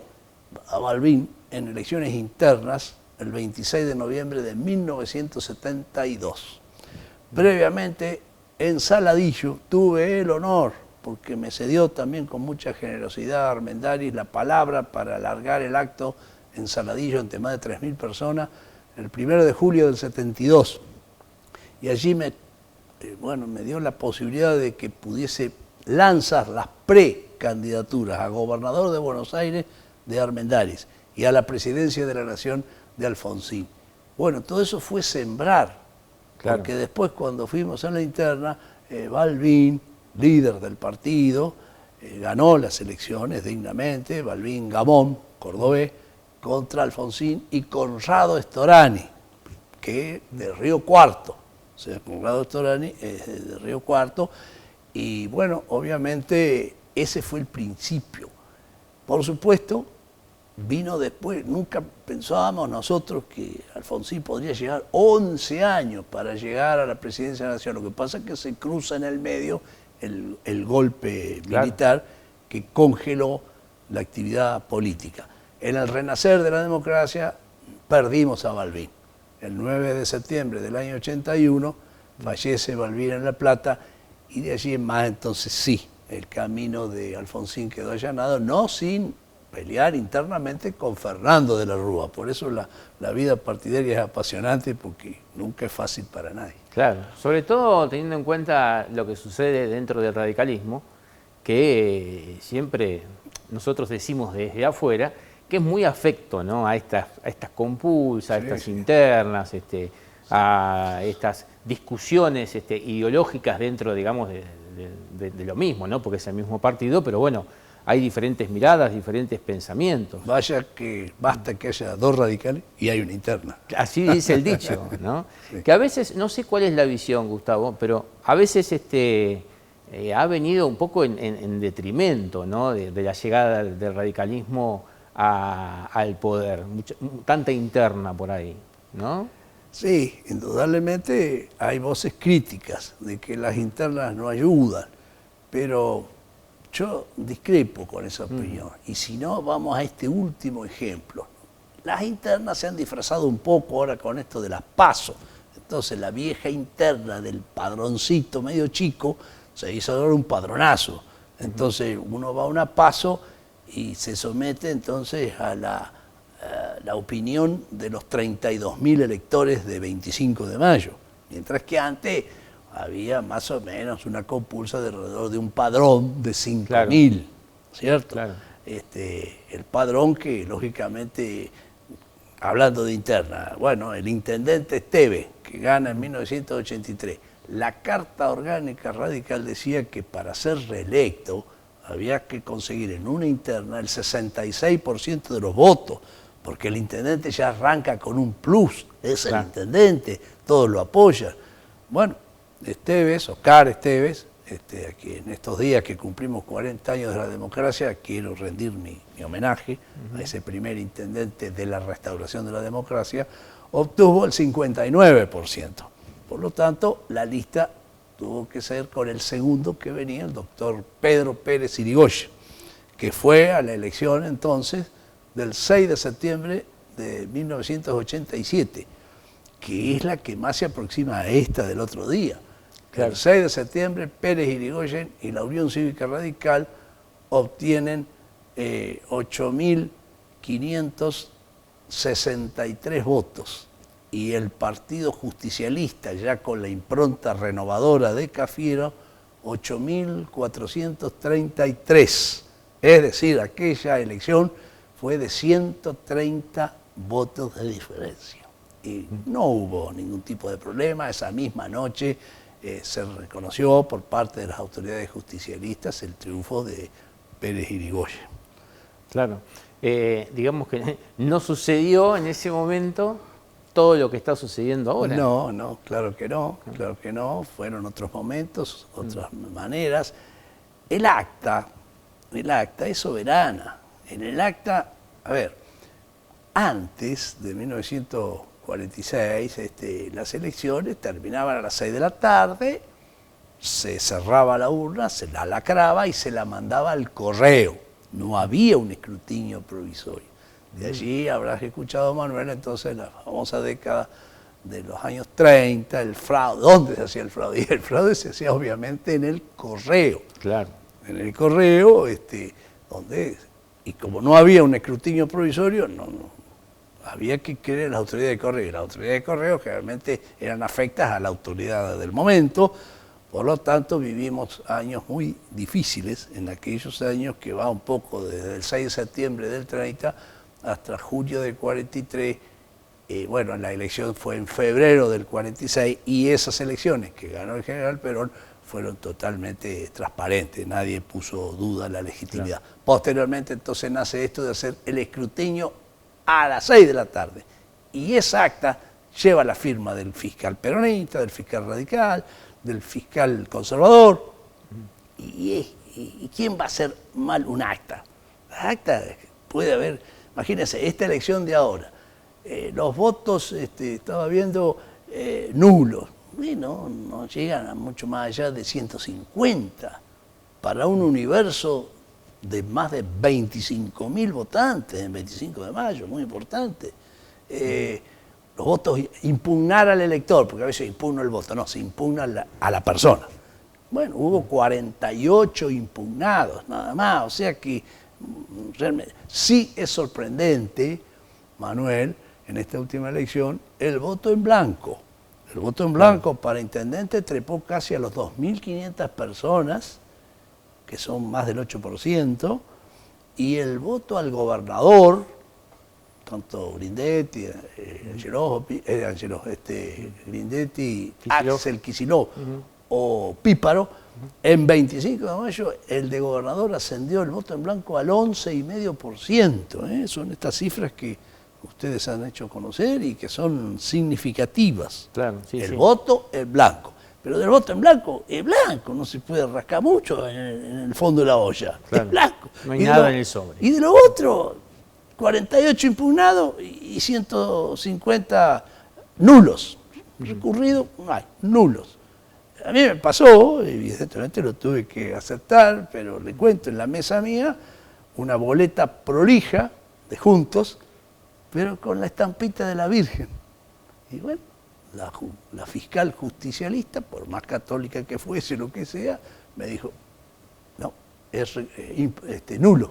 a Balbín en elecciones internas el 26 de noviembre de 1972. Previamente, en Saladillo, tuve el honor, porque me cedió también con mucha generosidad Armendáriz la palabra para alargar el acto en Saladillo ante más de 3.000 personas, el 1 de julio del 72. Y allí me dio la posibilidad de que pudiese lanzar las precandidaturas a gobernador de Buenos Aires de Armendáriz y a la presidencia de la Nación de Alfonsín. Bueno, todo eso fue sembrar, claro, porque después, cuando fuimos a la interna, Balbín, líder del partido, ganó las elecciones dignamente, Balbín Gamón, cordobés, contra Alfonsín y Conrado Storani, que de Río Cuarto. O sea, Conrado Storani es de Río Cuarto, y bueno, obviamente ese fue el principio. Por supuesto, vino después, nunca pensábamos nosotros que Alfonsín podría llegar 11 años para llegar a la presidencia de la Nación. Lo que pasa es que se cruza en el medio el golpe militar, que congeló la actividad política. En el renacer de la democracia perdimos a Balbín. El 9 de septiembre del año 81 fallece Balbín en La Plata, y de allí en más entonces sí, el camino de Alfonsín quedó allanado, no sin pelear internamente con Fernando de la Rúa. Por eso la vida partidaria es apasionante, porque nunca es fácil para nadie. Claro, sobre todo teniendo en cuenta lo que sucede dentro del radicalismo, que siempre nosotros decimos desde afuera que es muy afecto, ¿no?, a estas compulsas, a estas internas, a estas discusiones ideológicas dentro, digamos, de lo mismo, ¿no?, porque es el mismo partido, pero bueno, hay diferentes miradas, diferentes pensamientos. Vaya que basta que haya dos radicales y hay una interna. Así dice el dicho, ¿no? Sí. Que a veces, no sé cuál es la visión, Gustavo, pero a veces ha venido un poco en detrimento, ¿no? de la llegada del radicalismo al poder, tanta interna por ahí, ¿no? Sí, indudablemente hay voces críticas de que las internas no ayudan, pero yo discrepo con esa opinión. Y si no, vamos a este último ejemplo. Las internas se han disfrazado un poco ahora con esto de las PASO. Entonces la vieja interna del padroncito medio chico se hizo ahora un padronazo. Entonces uno va a una PASO y se somete entonces a la opinión de los 32.000 electores de 25 de mayo. Mientras que antes había más o menos una compulsa de alrededor de un padrón de 5.000, claro. ¿Cierto? Claro. El padrón que, lógicamente, hablando de interna, bueno, el intendente Esteves, que gana en 1983, la Carta Orgánica Radical decía que para ser reelecto había que conseguir en una interna el 66% de los votos, porque el intendente ya arranca con un plus, es el intendente, todos lo apoyan. Bueno, Esteves, Oscar Esteves, aquí en estos días que cumplimos 40 años de la democracia, quiero rendir mi homenaje a ese primer intendente de la restauración de la democracia, obtuvo el 59%. Por lo tanto, la lista tuvo que ser con el segundo que venía, el doctor Pedro Pérez Irigoyen, que fue a la elección entonces del 6 de septiembre de 1987, que es la que más se aproxima a esta del otro día. Claro. El 6 de septiembre, Pérez Irigoyen y la Unión Cívica Radical obtienen 8.563 votos. Y el Partido Justicialista, ya con la impronta renovadora de Cafiero, 8.433. Es decir, aquella elección fue de 130 votos de diferencia. Y no hubo ningún tipo de problema. Esa misma noche se reconoció por parte de las autoridades justicialistas el triunfo de Pérez Irigoyen. Claro. Digamos que no sucedió en ese momento todo lo que está sucediendo ahora. No, claro que no, fueron otros momentos, otras maneras. El acta es soberana. En el acta, a ver, antes de 1946, las elecciones terminaban a las 6 de la tarde, se cerraba la urna, se la lacraba y se la mandaba al correo. No había un escrutinio provisorio. De allí habrás escuchado, Manuel, entonces la famosa década de los años 30, el fraude. ¿Dónde se hacía el fraude? Y el fraude se hacía obviamente en el correo. Claro. En el correo, donde, y como no había un escrutinio provisorio, había que creer en las autoridades de correo. Y las autoridades de correo generalmente eran afectas a la autoridad del momento. Por lo tanto, vivimos años muy difíciles en aquellos años que va un poco desde el 6 de septiembre del 30 hasta julio del 43, bueno, la elección fue en febrero del 46 y esas elecciones que ganó el general Perón fueron totalmente transparentes, nadie puso duda en la legitimidad. Claro. Posteriormente entonces nace esto de hacer el escrutinio a las 6 de la tarde y esa acta lleva la firma del fiscal peronista, del fiscal radical, del fiscal conservador. ¿Y quién va a hacer mal un acta? La acta puede haber... Imagínense, esta elección de ahora, los votos, estaba viendo, nulos, bueno, no llegan a mucho más allá de 150, para un universo de más de 25.000 votantes en 25 de mayo, muy importante. Los votos, impugnar al elector, porque a veces impugna el voto, no, se impugna a la persona. Bueno, hubo 48 impugnados, nada más, o sea que realmente sí es sorprendente, Manuel, en esta última elección, el voto en blanco. El voto en blanco para intendente trepó casi a los 2.500 personas, que son más del 8%, y el voto al gobernador, tanto Grindetti, Grindetti, Axel Kicillof o Píparo, En 25 de mayo, el de gobernador ascendió el voto en blanco al 11,5%. Son estas cifras que ustedes han hecho conocer y que son significativas. Claro, sí, el sí. voto en blanco. Pero del voto en blanco, es blanco, no se puede rascar mucho en el fondo de la olla. Claro. Es blanco. No hay nada en el sobre. Y de lo otro, 48 impugnados y 150 nulos. Recurrido, no hay, nulos. A mí me pasó, evidentemente lo tuve que aceptar, pero le cuento en la mesa mía una boleta prolija de Juntos, pero con la estampita de la Virgen. Y bueno, la fiscal justicialista, por más católica que fuese, lo que sea, me dijo, no, es nulo,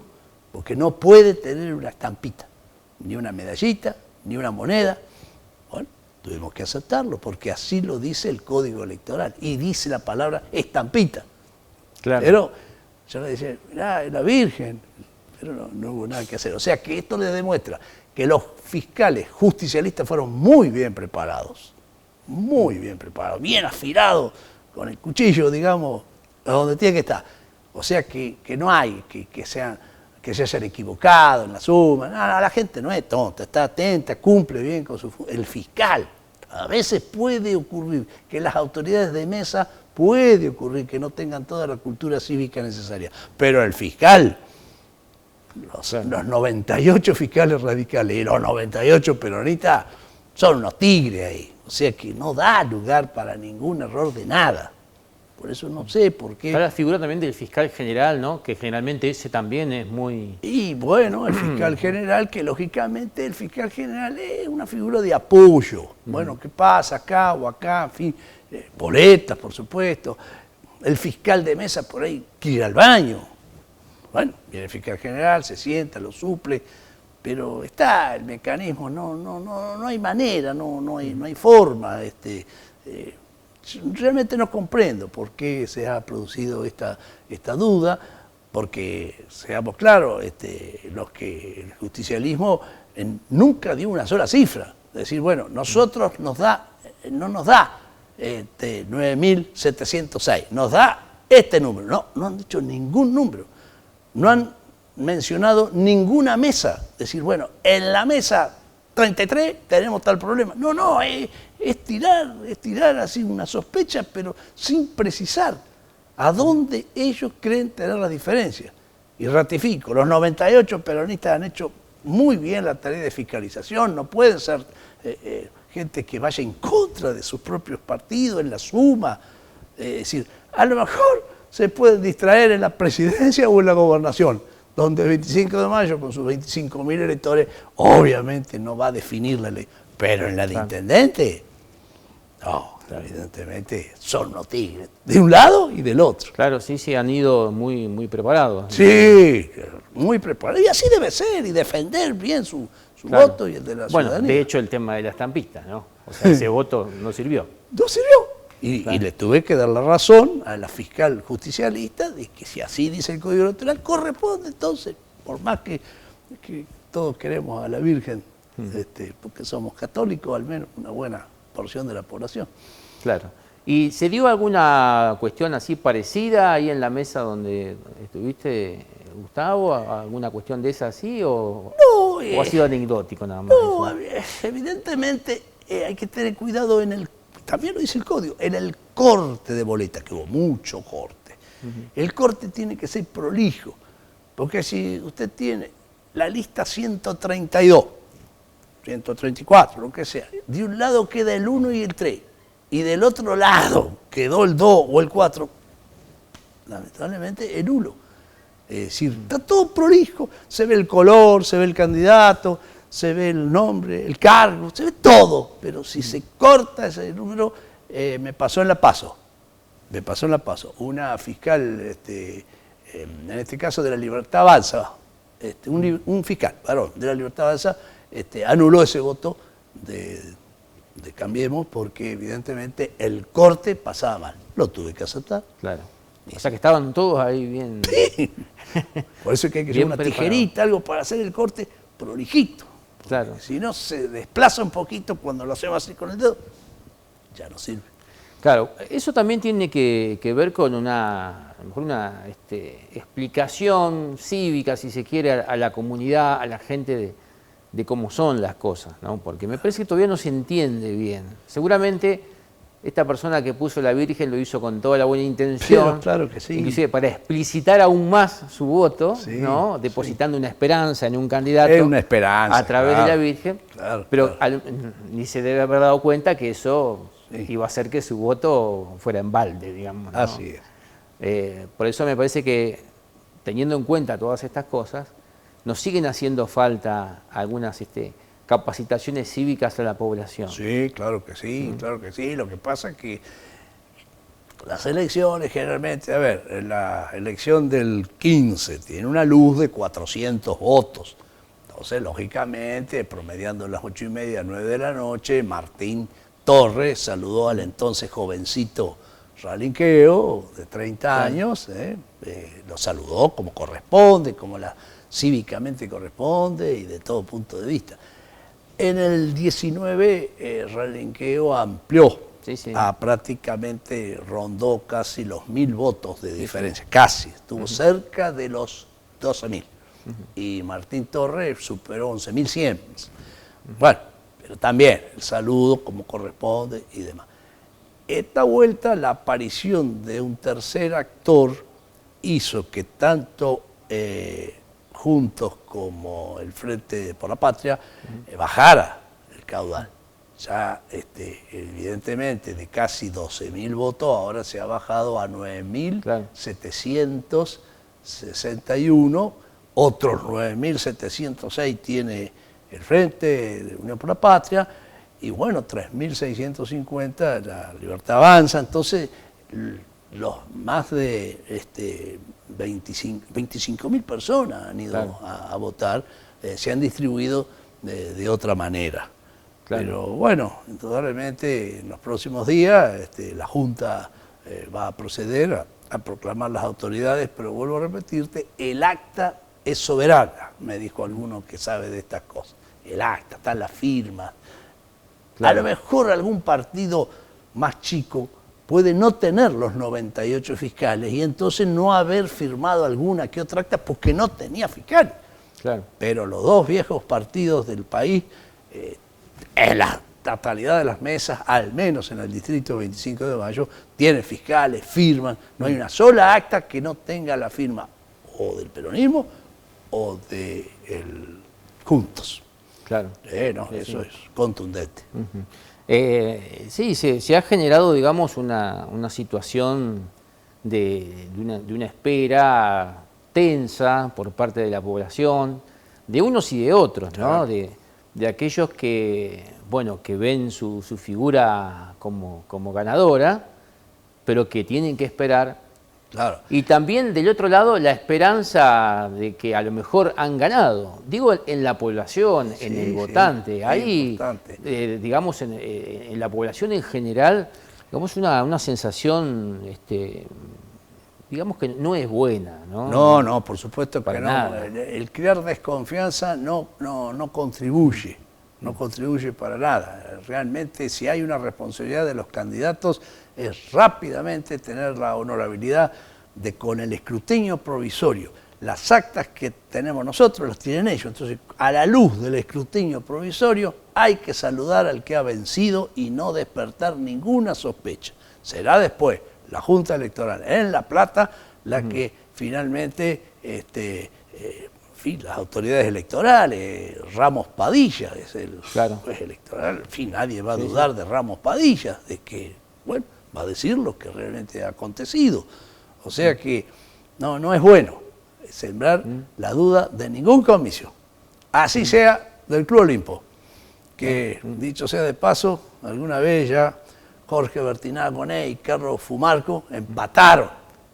porque no puede tener una estampita, ni una medallita, ni una moneda. Bueno, tuvimos que aceptarlo, porque así lo dice el Código Electoral, y dice la palabra estampita. Claro. Pero yo le decía, mirá, es la Virgen, pero no hubo nada que hacer. O sea que esto le demuestra que los fiscales justicialistas fueron muy bien preparados, bien afilados, con el cuchillo, digamos, a donde tiene que estar. O sea que no hay que se hayan equivocado en la suma. No, la gente no es tonta, está atenta, cumple bien con el fiscal. A veces puede ocurrir que las autoridades de mesa, puede ocurrir que no tengan toda la cultura cívica necesaria, pero el fiscal, los 98 fiscales radicales y los 98 peronistas son unos tigres ahí. O sea que no da lugar para ningún error de nada. Por eso no sé por qué. Está la figura también del fiscal general, ¿no? Que generalmente ese también es muy... Y bueno, el fiscal general, que lógicamente el fiscal general es una figura de apoyo. Bueno, ¿qué pasa acá o acá? En fin, boletas, por supuesto. El fiscal de mesa por ahí quiere ir al baño. Bueno, viene el fiscal general, se sienta, lo suple, pero está el mecanismo, no hay manera, no hay forma. Realmente no comprendo por qué se ha producido esta duda, porque, seamos claros, el justicialismo nunca dio una sola cifra. Es decir, bueno, nosotros no nos da 9.706, nos da este número. No han dicho ningún número. No han mencionado ninguna mesa. Decir, bueno, en la mesa 33 tenemos tal problema. No, es tirar así una sospecha, pero sin precisar a dónde ellos creen tener la diferencia. Y ratifico, los 98 peronistas han hecho muy bien la tarea de fiscalización, no pueden ser gente que vaya en contra de sus propios partidos en la suma. Es decir, a lo mejor se pueden distraer en la presidencia o en la gobernación, donde el 25 de mayo, con sus 25.000 electores, obviamente no va a definir la ley. Pero en la de intendente, no, evidentemente son los tigres, de un lado y del otro. Claro, sí, han ido muy preparados. Sí, muy preparados. Y así debe ser, y defender bien su voto y el de la ciudadanía. Bueno, de hecho, el tema de la estampita, ¿no? O sea, ese voto no sirvió. No sirvió. Y le tuve que dar la razón a la fiscal justicialista de que si así dice el Código Electoral, corresponde entonces, por más que todos queremos a la Virgen, porque somos católicos, al menos una buena porción de la población. Claro. ¿Y se dio alguna cuestión así parecida ahí en la mesa donde estuviste, Gustavo? ¿Alguna cuestión de esa así o ha sido anecdótico nada más? No, evidentemente hay que tener cuidado también lo dice el código, en el corte de boleta, que hubo mucho corte. El corte tiene que ser prolijo, porque si usted tiene la lista 132, 134, lo que sea, de un lado queda el 1 y el 3, y del otro lado quedó el 2 o el 4, lamentablemente es nulo. Es decir, está todo prolijo, se ve el color, se ve el candidato, se ve el nombre, el cargo, se ve todo, pero si se corta ese número, me pasó en La Paso. Una fiscal, en este caso de la Libertad Avanza, un fiscal, varón, de la Libertad Avanza, anuló ese voto de Cambiemos porque evidentemente el corte pasaba mal. Lo tuve que aceptar. Claro. O sea que estaban todos ahí bien... Sí. Por eso es que hay que hacer una tijerita, algo para hacer el corte prolijito. Claro. Si no se desplaza un poquito cuando lo hacemos así con el dedo, ya no sirve. Claro, eso también tiene que ver con a lo mejor una explicación cívica, si se quiere, a la comunidad, a la gente de cómo son las cosas, ¿no? Porque me parece que todavía no se entiende bien. Seguramente esta persona que puso la Virgen lo hizo con toda la buena intención, pero claro que sí. Inclusive para explicitar aún más su voto, Sí, ¿no? Depositando una esperanza en un candidato Es una esperanza, a través claro, de la Virgen, claro, pero claro. ni se debe haber dado cuenta que eso Sí. iba a hacer que su voto fuera en balde, digamos, ¿no? Así es. Por eso me parece que, teniendo en cuenta todas estas cosas, nos siguen haciendo falta algunas capacitaciones cívicas a la población. Sí, claro que sí, claro que sí. Lo que pasa es que las elecciones generalmente, a ver, la elección del 15 tiene una luz de 400 votos. Entonces, lógicamente, promediando las 8:30, 9 de la noche, Martín Torres saludó al entonces jovencito Ralinqueo, de 30 años, lo saludó como corresponde, como cívicamente corresponde y de todo punto de vista. En el 19, Ralinqueo amplió, Sí. prácticamente rondó casi los 1000 votos de diferencia, casi, estuvo cerca de los 12.000. Y Martín Torres superó 11.100. Bueno, pero también el saludo como corresponde y demás. Esta vuelta, la aparición de un tercer actor hizo que tanto Juntos como el Frente por la Patria bajara el caudal. Ya evidentemente de casi 12.000 votos ahora se ha bajado a 9.761, otros 9.706 tiene el Frente de Unión por la Patria, y bueno, 3.650 la Libertad Avanza. Entonces, los más de 25.000 personas han ido Claro. a votar, se han distribuido de otra manera. Claro. Pero bueno, indudablemente en los próximos días la Junta va a proceder a proclamar las autoridades, pero vuelvo a repetirte, el acta es soberana, me dijo alguno que sabe de estas cosas. El acta, están las firmas. Claro. A lo mejor algún partido más chico puede no tener los 98 fiscales y entonces no haber firmado alguna que otra acta porque no tenía fiscal. Claro. Pero los dos viejos partidos del país, en la totalidad de las mesas, al menos en el distrito 25 de Mayo, tienen fiscales, firman. No hay una sola acta que no tenga la firma o del peronismo o de Juntos. Claro. No, eso es contundente. Sí, se ha generado, digamos, una situación de una espera tensa por parte de la población, de unos y de otros, ¿no? Claro. De aquellos que, bueno, que ven su figura como ganadora, pero que tienen que esperar. Claro. Y también del otro lado la esperanza de que a lo mejor han ganado. Digo, en la población, en Sí, el sí, votante. es Ahí, importante. digamos, en la población en general, digamos, una sensación, digamos que no es buena, ¿no? No, por supuesto que Para no. nada. El crear desconfianza no contribuye, no contribuye para nada. Realmente, si hay una responsabilidad de los candidatos, es rápidamente tener la honorabilidad de, con el escrutinio provisorio, las actas que tenemos nosotros las tienen ellos. Entonces, a la luz del escrutinio provisorio, hay que saludar al que ha vencido y no despertar ninguna sospecha. Será después la Junta Electoral en La Plata la que finalmente, las autoridades electorales, Ramos Padilla es el Claro. juez electoral, en fin, nadie va a dudar de Ramos Padilla, de que, bueno, va a decir lo que realmente ha acontecido. O sea que no es bueno sembrar la duda de ningún comicio, así sea del Club Olimpo, que dicho sea de paso, alguna vez ya Jorge Bertinagoné y Carlos Fumarco empataron,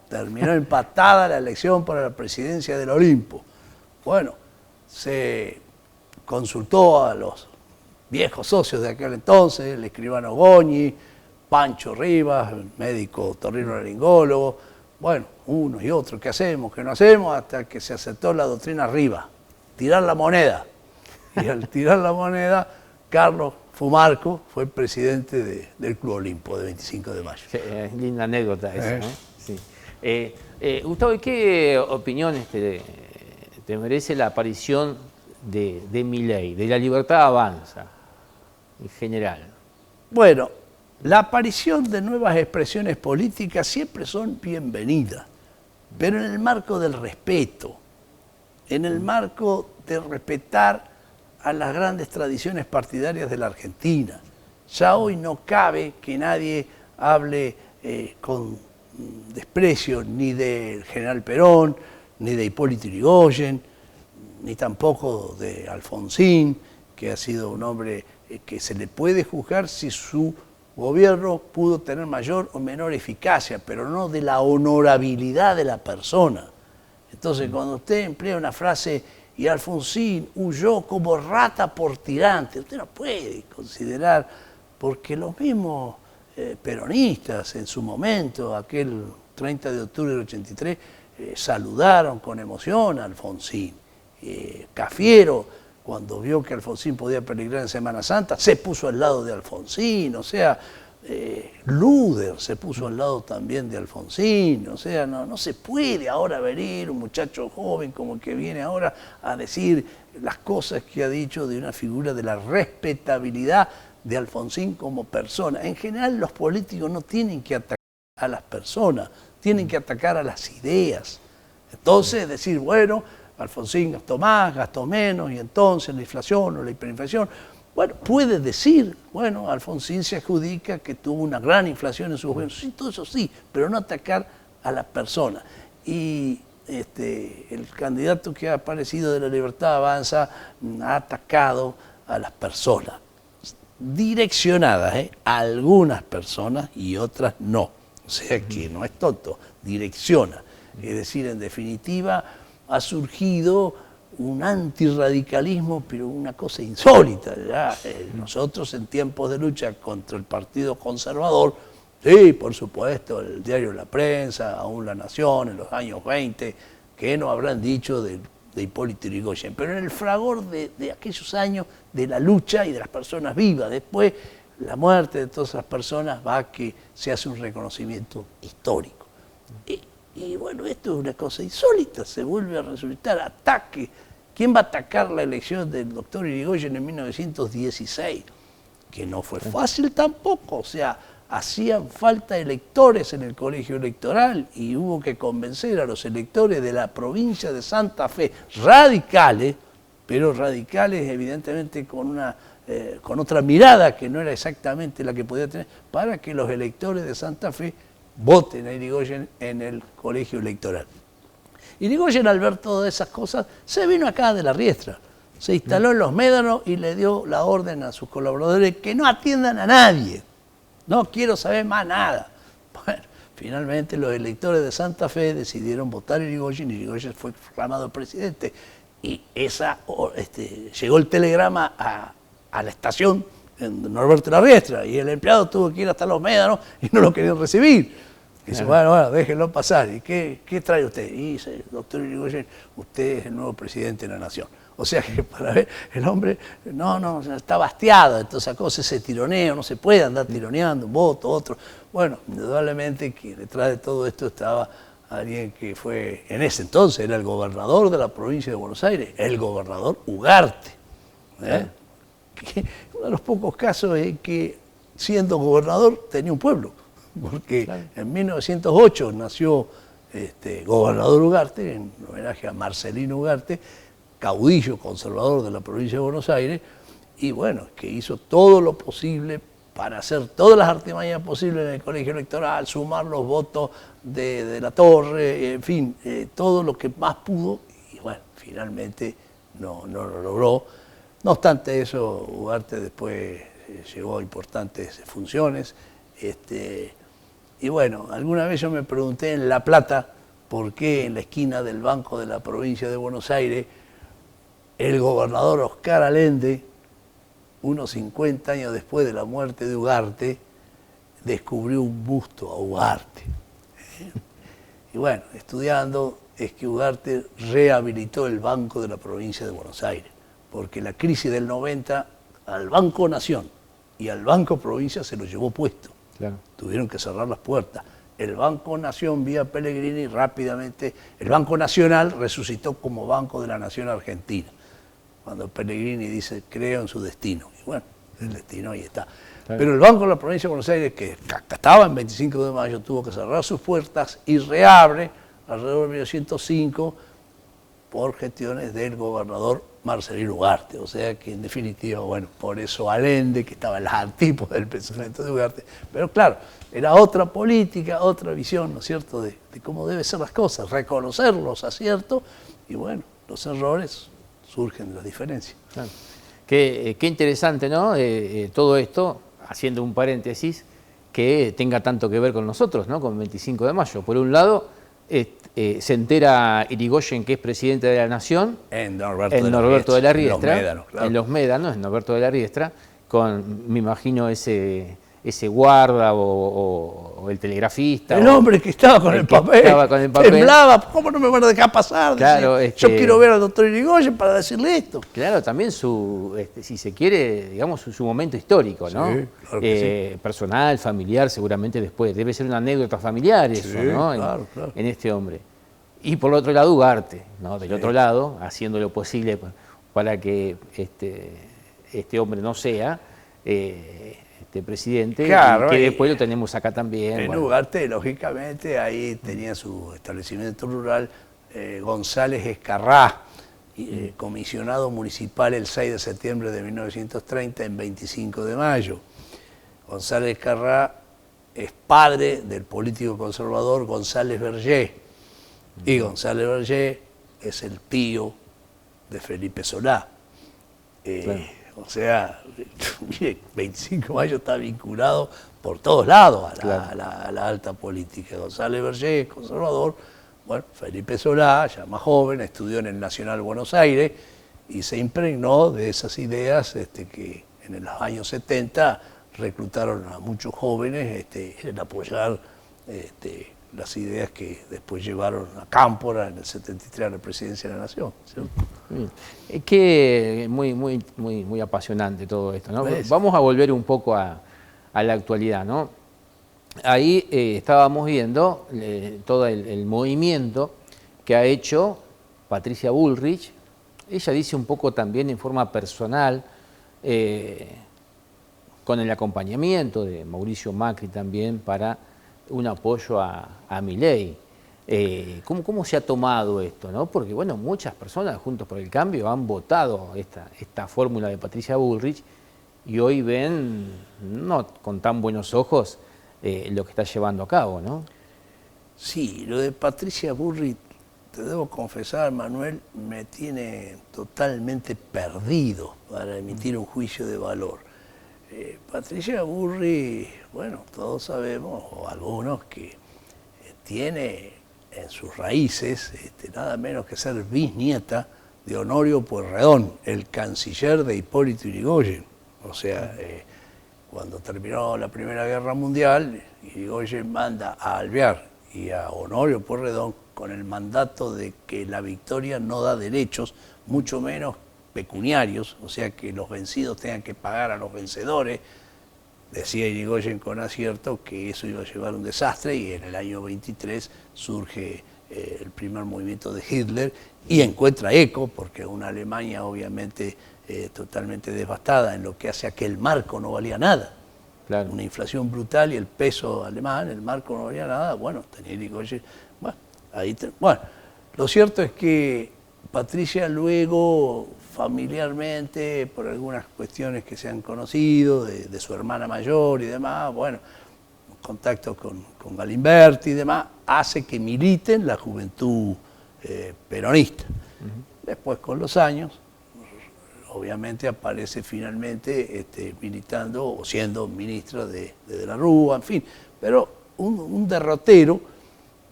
terminó empatada la elección para la presidencia del Olimpo. Bueno, se consultó a los viejos socios de aquel entonces, el escribano Goñi, Pancho Rivas, el médico torrino-laringólogo, bueno, unos y otros, ¿qué hacemos? ¿Qué no hacemos? Hasta que se aceptó la doctrina Rivas, tirar la moneda. Y al tirar la moneda, Carlos Fumarco fue presidente del Club Olimpo de 25 de mayo. Sí, linda anécdota esa, ¿no? Sí. Gustavo, ¿y qué opiniones te merece la aparición de Milei, de La Libertad Avanza, en general? Bueno, la aparición de nuevas expresiones políticas siempre son bienvenidas, pero en el marco del respeto, en el marco de respetar a las grandes tradiciones partidarias de la Argentina. Ya hoy no cabe que nadie hable con desprecio ni del general Perón, ni de Hipólito Yrigoyen, ni tampoco de Alfonsín, que ha sido un hombre que se le puede juzgar si su gobierno pudo tener mayor o menor eficacia, pero no de la honorabilidad de la persona. Entonces, cuando usted emplea una frase, y Alfonsín huyó como rata por tirante, usted no puede considerar, porque los mismos peronistas en su momento, aquel 30 de octubre del 83, saludaron con emoción a Alfonsín. Cafiero, cuando vio que Alfonsín podía peligrar en Semana Santa, se puso al lado de Alfonsín, o sea, Luder se puso al lado también de Alfonsín, o sea, no se puede ahora venir un muchacho joven como el que viene ahora a decir las cosas que ha dicho de una figura de la respetabilidad de Alfonsín como persona. En general los políticos no tienen que atacar a las personas, tienen que atacar a las ideas. Entonces decir, bueno, Alfonsín gastó más, gastó menos, y entonces la inflación o la hiperinflación. Bueno, puede decir, bueno, Alfonsín se adjudica que tuvo una gran inflación en su gobierno. Sí, todo eso sí, pero no atacar a la persona. Y el candidato que ha aparecido de La Libertad Avanza ha atacado a las personas, direccionadas, a algunas personas y otras no. O sea que no es tonto, direcciona. Es decir, en definitiva, ha surgido un antirradicalismo, pero una cosa insólita. Ya, nosotros en tiempos de lucha contra el Partido Conservador, sí, por supuesto, el diario La Prensa, aún La Nación, en los años 20, que no habrán dicho de Hipólito Yrigoyen, pero en el fragor de aquellos años de la lucha y de las personas vivas. Después, la muerte de todas esas personas va a que se hace un reconocimiento histórico. Y bueno, esto es una cosa insólita, se vuelve a resultar ataque. ¿Quién va a atacar la elección del doctor Yrigoyen en 1916? Que no fue fácil tampoco, o sea, hacían falta electores en el colegio electoral y hubo que convencer a los electores de la provincia de Santa Fe, radicales, pero radicales evidentemente con otra mirada que no era exactamente la que podía tener, para que los electores de Santa Fe voten a Yrigoyen en el colegio electoral. Yrigoyen, al ver todas esas cosas, se vino acá de la Riestra, se instaló en Los Médanos y le dio la orden a sus colaboradores que no atiendan a nadie, no quiero saber más nada. Bueno, finalmente los electores de Santa Fe decidieron votar a Yrigoyen y Yrigoyen fue proclamado presidente. Y llegó el telegrama a la estación en Norberto de la Riestra y el empleado tuvo que ir hasta Los Médanos y no lo querían recibir. Dice, bueno, déjenlo pasar. ¿Y qué trae usted? Y dice, doctor Yrigoyen, usted es el nuevo presidente de la Nación. O sea que para ver, el hombre, no, está bastiado, entonces sacó ese tironeo, no se puede andar tironeando, un voto, otro. Bueno, indudablemente que detrás de todo esto estaba alguien que fue, en ese entonces, era el gobernador de la provincia de Buenos Aires, el gobernador Ugarte. Que uno de los pocos casos es que, siendo gobernador, tenía un pueblo. Porque en 1908 nació gobernador Ugarte, en homenaje a Marcelino Ugarte, caudillo conservador de la provincia de Buenos Aires, y bueno, que hizo todo lo posible para hacer todas las artimañas posibles en el colegio electoral, sumar los votos de la Torre, en fin, todo lo que más pudo, y bueno, finalmente no lo logró. No obstante eso, Ugarte después llegó a importantes funciones, y bueno, alguna vez yo me pregunté en La Plata por qué en la esquina del Banco de la provincia de Buenos Aires el gobernador Oscar Allende, unos 50 años después de la muerte de Ugarte, descubrió un busto a Ugarte. Y bueno, estudiando es que Ugarte rehabilitó el Banco de la provincia de Buenos Aires, porque la crisis del 90 al Banco Nación y al Banco Provincia se lo llevó puesto. Claro. Tuvieron que cerrar las puertas. El Banco Nación, vía Pellegrini, rápidamente, el Banco Nacional resucitó como Banco de la Nación Argentina. Cuando Pellegrini dice, creo en su destino. Y bueno, el destino ahí está. Claro. Pero el Banco de la Provincia de Buenos Aires, que estaba en 25 de mayo, tuvo que cerrar sus puertas y reabre alrededor de 1905 por gestiones del gobernador Marcelino Ugarte. O sea que en definitiva, bueno, por eso Allende, que estaba en las antípodas del pensamiento de Ugarte. Pero claro, era otra política, otra visión, ¿no es cierto?, de cómo deben ser las cosas, reconocer los aciertos y bueno, los errores surgen de las diferencias. Claro. Qué interesante, ¿no? Todo esto, haciendo un paréntesis, que tenga tanto que ver con nosotros, ¿no? Con el 25 de mayo. Por un lado, se entera Irigoyen que es presidente de la Nación En Norberto de la Riestra, en Los Médanos, en Norberto de la Riestra, con, me imagino, ese guarda o el telegrafista. El hombre que estaba con el papel, estaba con el papel. Temblaba, ¿cómo no me van a dejar pasar? Claro, yo quiero ver al doctor Irigoyen para decirle esto. Claro, también su, si se quiere, digamos, su momento histórico, ¿no? Sí, claro que sí. Personal, familiar, seguramente después. Debe ser una anécdota familiar eso, Sí, ¿no? claro. En este hombre. Y por el otro lado, Ugarte, ¿no? Del otro lado, haciendo lo posible para que este hombre no sea presidente, Claro, y que después lo tenemos acá también. En Ugarte, lógicamente, ahí tenía su establecimiento rural González Escarrá, comisionado municipal el 6 de septiembre de 1930 en 25 de mayo. González Escarrá es padre del político conservador González Berger, y González Berger es el tío de Felipe Solá. Claro. O sea, mire, 25 de mayo está vinculado por todos lados a la alta política. González Berger, conservador, bueno, Felipe Solá, ya más joven, estudió en el Nacional Buenos Aires y se impregnó de esas ideas que en los años 70 reclutaron a muchos jóvenes en apoyar las ideas que después llevaron a Cámpora en el 73 a la presidencia de la Nación, ¿cierto? Es que muy apasionante todo esto, ¿no? ¿Ves? Vamos a volver un poco a la actualidad, ¿no? Ahí estábamos viendo todo el movimiento que ha hecho Patricia Bullrich. Ella dice un poco también en forma personal, con el acompañamiento de Mauricio Macri también, para un apoyo a Milei. ¿Cómo se ha tomado esto, ¿no? Porque bueno, muchas personas Juntos por el Cambio han votado esta fórmula de Patricia Bullrich y hoy ven, no con tan buenos ojos, lo que está llevando a cabo, ¿no? Sí, lo de Patricia Bullrich, te debo confesar, Manuel, me tiene totalmente perdido para emitir un juicio de valor. Patricia Bullrich, bueno, todos sabemos, o algunos, que tiene en sus raíces nada menos que ser bisnieta de Honorio Pueyrredón, el canciller de Hipólito Yrigoyen. O sea, cuando terminó la Primera Guerra Mundial, Yrigoyen manda a Alvear y a Honorio Pueyrredón con el mandato de que la victoria no da derechos, mucho menos pecuniarios, o sea que los vencidos tengan que pagar a los vencedores. Decía Yrigoyen con acierto que eso iba a llevar a un desastre y en el año 23 surge el primer movimiento de Hitler y encuentra eco, porque una Alemania obviamente totalmente devastada en lo que hace a que el marco no valía nada. Claro. Una inflación brutal y el peso alemán, el marco no valía nada. Bueno, tenía Yrigoyen. Bueno, lo cierto es que Patricia luego, familiarmente, por algunas cuestiones que se han conocido, de su hermana mayor y demás, bueno, contacto con Galimberti y demás, hace que militen la juventud peronista. Después, con los años, obviamente aparece finalmente militando o siendo ministra de la Rúa, en fin, pero un derrotero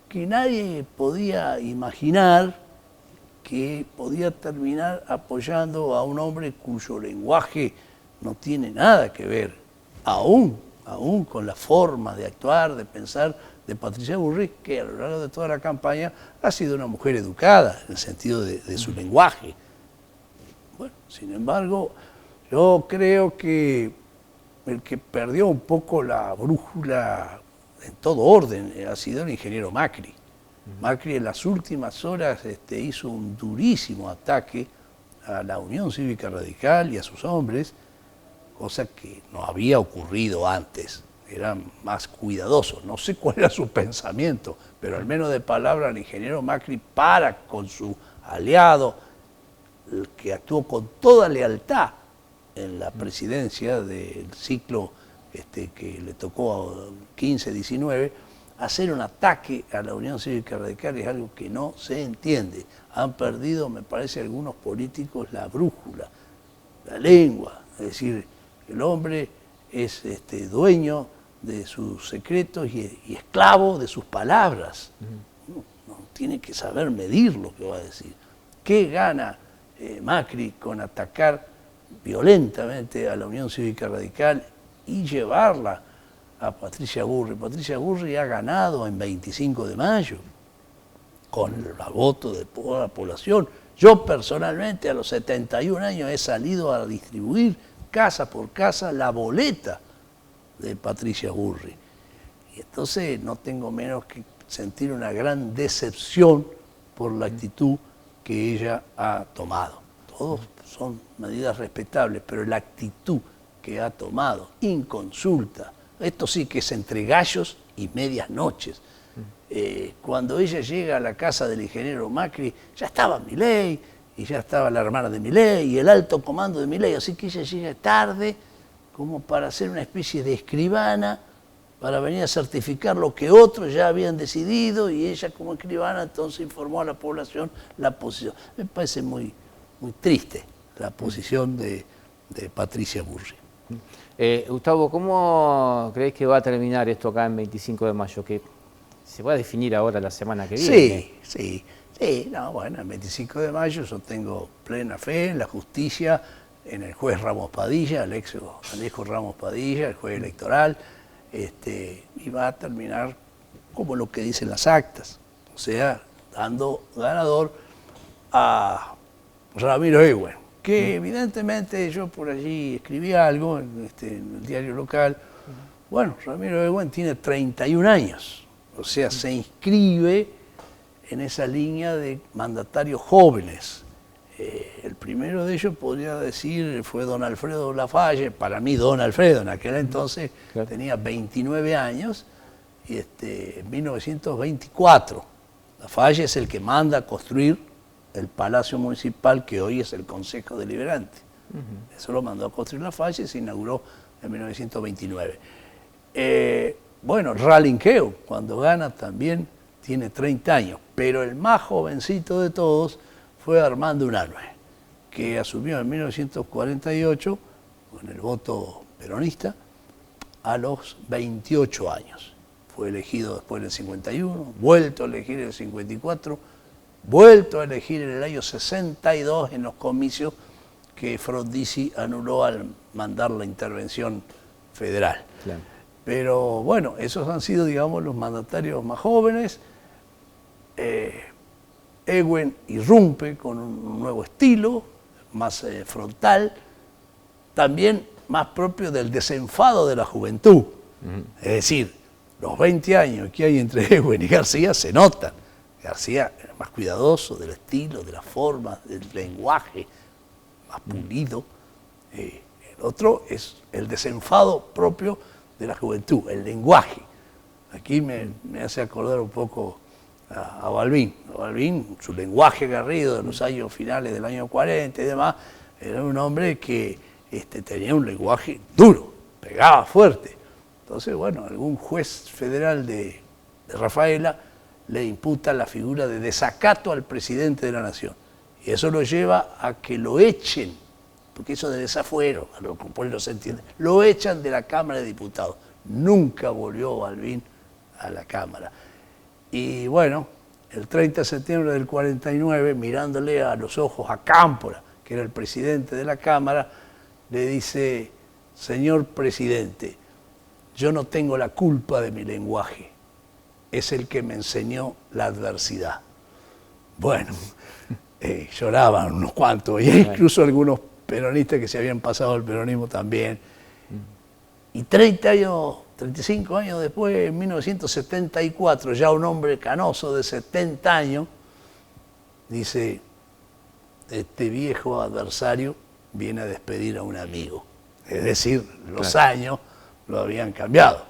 que nadie podía imaginar que podía terminar apoyando a un hombre cuyo lenguaje no tiene nada que ver, aún con la forma de actuar, de pensar de Patricia Bullrich, que a lo largo de toda la campaña ha sido una mujer educada en el sentido de su lenguaje. Bueno, sin embargo, yo creo que el que perdió un poco la brújula en todo orden ha sido el ingeniero Macri. Macri en las últimas horas hizo un durísimo ataque a la Unión Cívica Radical y a sus hombres, cosa que no había ocurrido antes. Era más cuidadoso. No sé cuál era su pensamiento, pero al menos de palabra el ingeniero Macri para con su aliado, el que actuó con toda lealtad en la presidencia del ciclo que le tocó a 15-19, hacer un ataque a la Unión Cívica Radical es algo que no se entiende. Han perdido, me parece, algunos políticos la brújula, la lengua. Es decir, el hombre es dueño de sus secretos y esclavo de sus palabras. No, tiene que saber medir lo que va a decir. ¿Qué gana Macri con atacar violentamente a la Unión Cívica Radical y llevarla a Patricia Burri? Patricia Burri ha ganado en 25 de mayo con el voto de toda la población. Yo personalmente a los 71 años he salido a distribuir casa por casa la boleta de Patricia Burri. Y entonces no tengo menos que sentir una gran decepción por la actitud que ella ha tomado. Todos son medidas respetables, pero la actitud que ha tomado, inconsulta, esto sí que es entre gallos y medias noches. Cuando ella llega a la casa del ingeniero Macri, ya estaba Milei, y ya estaba la hermana de Milei, y el alto comando de Milei, así que ella llega tarde, como para hacer una especie de escribana, para venir a certificar lo que otros ya habían decidido, y ella como escribana entonces informó a la población la posición. Me parece muy, muy triste la posición de Patricia Burri. Gustavo, ¿cómo creéis que va a terminar esto acá en 25 de mayo? Que se va a definir ahora la semana que viene. Sí, no, bueno, el 25 de mayo yo tengo plena fe en la justicia, en el juez Ramos Padilla, Alejo Ramos Padilla, el juez electoral, y va a terminar como lo que dicen las actas, o sea, dando ganador a Ramiro Ewen, que evidentemente yo por allí escribí algo en el diario local. Bueno, Ramiro Ewen tiene 31 años, o sea, se inscribe en esa línea de mandatarios jóvenes. El primero de ellos, podría decir, fue don Alfredo Lafalle. Para mí, don Alfredo, en aquel entonces tenía 29 años, y en 1924. Lafalle es el que manda a construir el Palacio Municipal, que hoy es el Consejo Deliberante. Eso lo mandó a construir Lafalle y se inauguró en 1929. Bueno, Ralinqueo, cuando gana, también tiene 30 años, pero el más jovencito de todos fue Armando Unanue, que asumió en 1948, con el voto peronista, a los 28 años. Fue elegido después en el 51, vuelto a elegir en el 54, vuelto a elegir en el año 62 en los comicios que Frondizi anuló al mandar la intervención federal. Claro. Pero bueno, esos han sido, digamos, los mandatarios más jóvenes. Ewen irrumpe con un nuevo estilo, más frontal, también más propio del desenfado de la juventud. Es decir, los 20 años que hay entre Ewen y García se notan. García era más cuidadoso del estilo, de las formas, del lenguaje, más pulido. El otro es el desenfado propio de la juventud, el lenguaje. Aquí me hace acordar un poco a Balbín. Balbín, su lenguaje aguerrido de los años finales del año 40 y demás, era un hombre que tenía un lenguaje duro, pegaba fuerte. Entonces, bueno, algún juez federal de Rafaela le imputa la figura de desacato al presidente de la nación. Y eso lo lleva a que lo echen, porque eso de desafuero, a lo que no se entiende, lo echan de la Cámara de Diputados. Nunca volvió Balbín a la Cámara. Y bueno, el 30 de septiembre del 49, mirándole a los ojos a Cámpora, que era el presidente de la Cámara, le dice: señor presidente, yo no tengo la culpa de mi lenguaje, es el que me enseñó la adversidad. Bueno, lloraban unos cuantos, y incluso algunos peronistas que se habían pasado al peronismo también. Y 35 años después, en 1974, ya un hombre canoso de 70 años, dice, este viejo adversario viene a despedir a un amigo. Es decir, los años lo habían cambiado.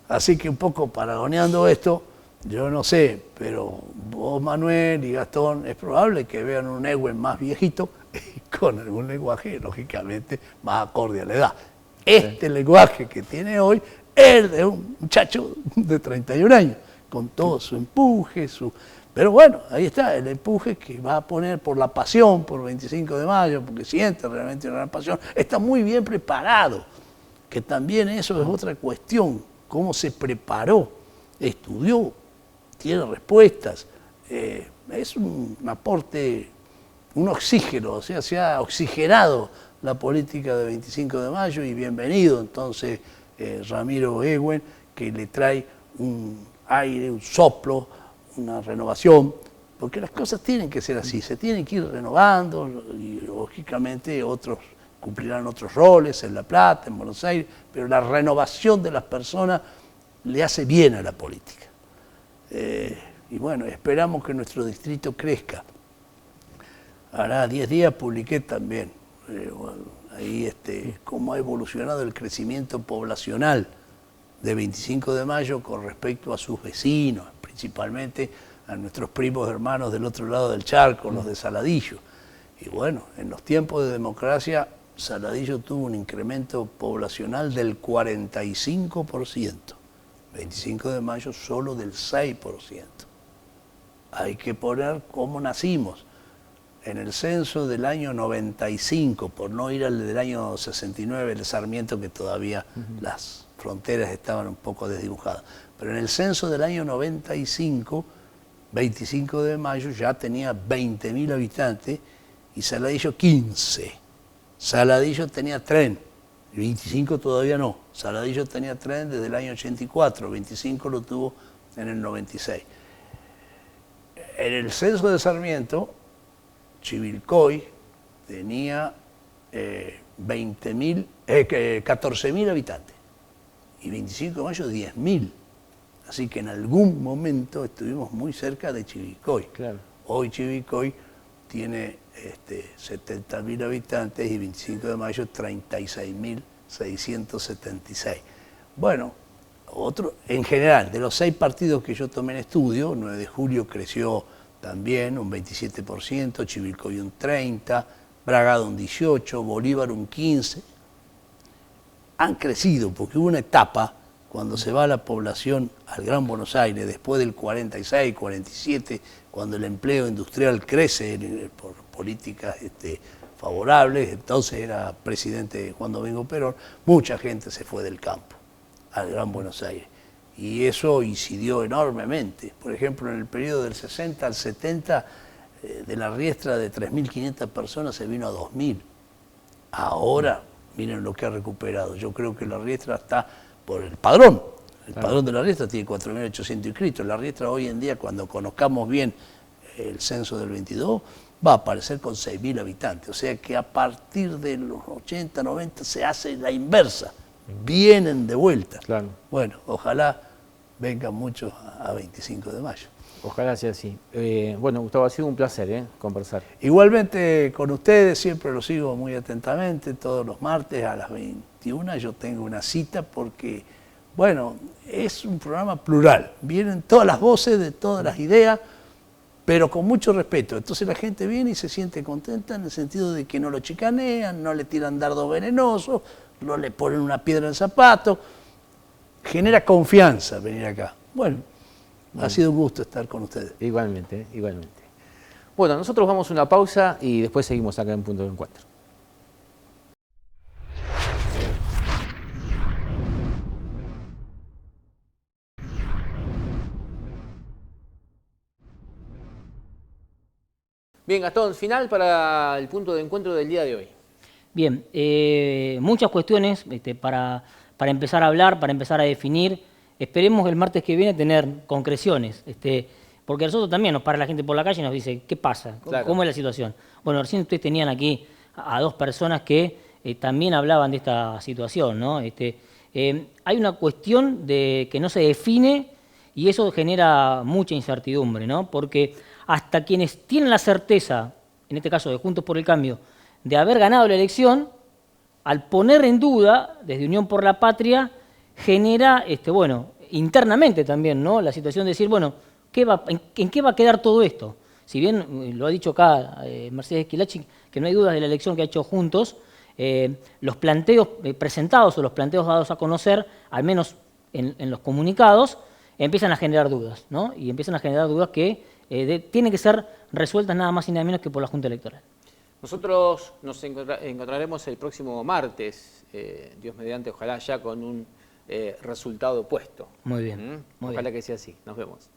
Así que un poco paragoneando esto, yo no sé, pero vos, Manuel y Gastón, es probable que vean un Ewell más viejito y con algún lenguaje, lógicamente, más acorde a la edad. Este lenguaje que tiene hoy es de un muchacho de 31 años, con todo su empuje, Pero bueno, ahí está, el empuje que va a poner por la pasión, por 25 de mayo, porque siente realmente una gran pasión, está muy bien preparado, que también eso es otra cuestión, cómo se preparó, estudió, tiene respuestas, es un aporte, un oxígeno, o sea, se ha oxigenado la política de 25 de mayo y bienvenido entonces Ramiro Ewell, que le trae un aire, un soplo, una renovación, porque las cosas tienen que ser así, se tienen que ir renovando y lógicamente otros cumplirán otros roles en La Plata, en Buenos Aires, pero la renovación de las personas le hace bien a la política. Y bueno, esperamos que nuestro distrito crezca. Hará 10 días publiqué también ahí cómo ha evolucionado el crecimiento poblacional de 25 de mayo con respecto a sus vecinos, principalmente a nuestros primos hermanos del otro lado del charco, los de Saladillo. Y bueno, en los tiempos de democracia, Saladillo tuvo un incremento poblacional del 45%. 25 de mayo solo del 6%. Hay que poner cómo nacimos. En el censo del año 95, por no ir al del año 69, el Sarmiento, que todavía las fronteras estaban un poco desdibujadas. Pero en el censo del año 95, 25 de mayo ya tenía 20.000 habitantes y Saladillo 15. Saladillo tenía tren, 25 todavía no. Saladillo tenía tren desde el año 84, 25 lo tuvo en el 96. En el censo de Sarmiento, Chivilcoy tenía 14.000 habitantes y 25 de mayo 10.000. Así que en algún momento estuvimos muy cerca de Chivilcoy. Claro. Hoy Chivilcoy tiene 70.000 habitantes y 25 de mayo 36.676. Bueno, en general, de los 6 partidos que yo tomé en estudio, 9 de julio creció también un 27%, Chivilcoy un 30%, Bragado un 18%, Bolívar un 15%. Han crecido porque hubo una etapa cuando se va la población al Gran Buenos Aires, después del 46, 47, cuando el empleo industrial crece por políticas favorables, entonces era presidente Juan Domingo Perón, mucha gente se fue del campo al Gran Buenos Aires. Y eso incidió enormemente. Por ejemplo, en el periodo del 60 al 70, de la Riestra de 3.500 personas se vino a 2.000. Ahora, miren lo que ha recuperado. Yo creo que la Riestra está por el padrón. El padrón de la Riestra tiene 4.800 inscritos. La Riestra hoy en día, cuando conozcamos bien el censo del 22, va a aparecer con 6.000 habitantes. O sea que a partir de los 80, 90 se hace la inversa. Vienen de vuelta. Claro. Bueno, ojalá vengan muchos a 25 de mayo. Ojalá sea así. Bueno, Gustavo, ha sido un placer conversar. Igualmente con ustedes, siempre los sigo muy atentamente, todos los martes a las 21 yo tengo una cita porque, bueno, es un programa plural. Vienen todas las voces de todas las ideas, pero con mucho respeto. Entonces la gente viene y se siente contenta en el sentido de que no lo chicanean, no le tiran dardos venenosos, no le ponen una piedra en el zapato. Genera confianza venir acá. Bueno, ha sido un gusto estar con ustedes. Igualmente, igualmente. Bueno, nosotros vamos a una pausa y después seguimos acá en Punto de Encuentro. Bien, Gastón, final para el punto de encuentro del día de hoy. Bien, muchas cuestiones para empezar a hablar, para empezar a definir. Esperemos el martes que viene tener concreciones, porque a nosotros también nos para la gente por la calle y nos dice, ¿qué pasa? Claro. ¿Cómo es la situación? Bueno, recién ustedes tenían aquí a 2 personas que también hablaban de esta situación, ¿no? hay una cuestión de que no se define y eso genera mucha incertidumbre, ¿no? Porque hasta quienes tienen la certeza, en este caso de Juntos por el Cambio, de haber ganado la elección, al poner en duda, desde Unión por la Patria, genera, internamente también, ¿no? La situación de decir, bueno, ¿en qué va a quedar todo esto? Si bien lo ha dicho acá Mercedes Quilachi, que no hay dudas de la elección que ha hecho Juntos, los planteos presentados o los planteos dados a conocer, al menos en los comunicados, empiezan a generar dudas, ¿no? Y empiezan a generar dudas que tienen que ser resueltas nada más y nada menos que por la Junta Electoral. Nosotros nos encontraremos el próximo martes, Dios mediante, ojalá ya con un resultado puesto. Muy bien. Muy Ojalá bien. que sea así. Nos vemos.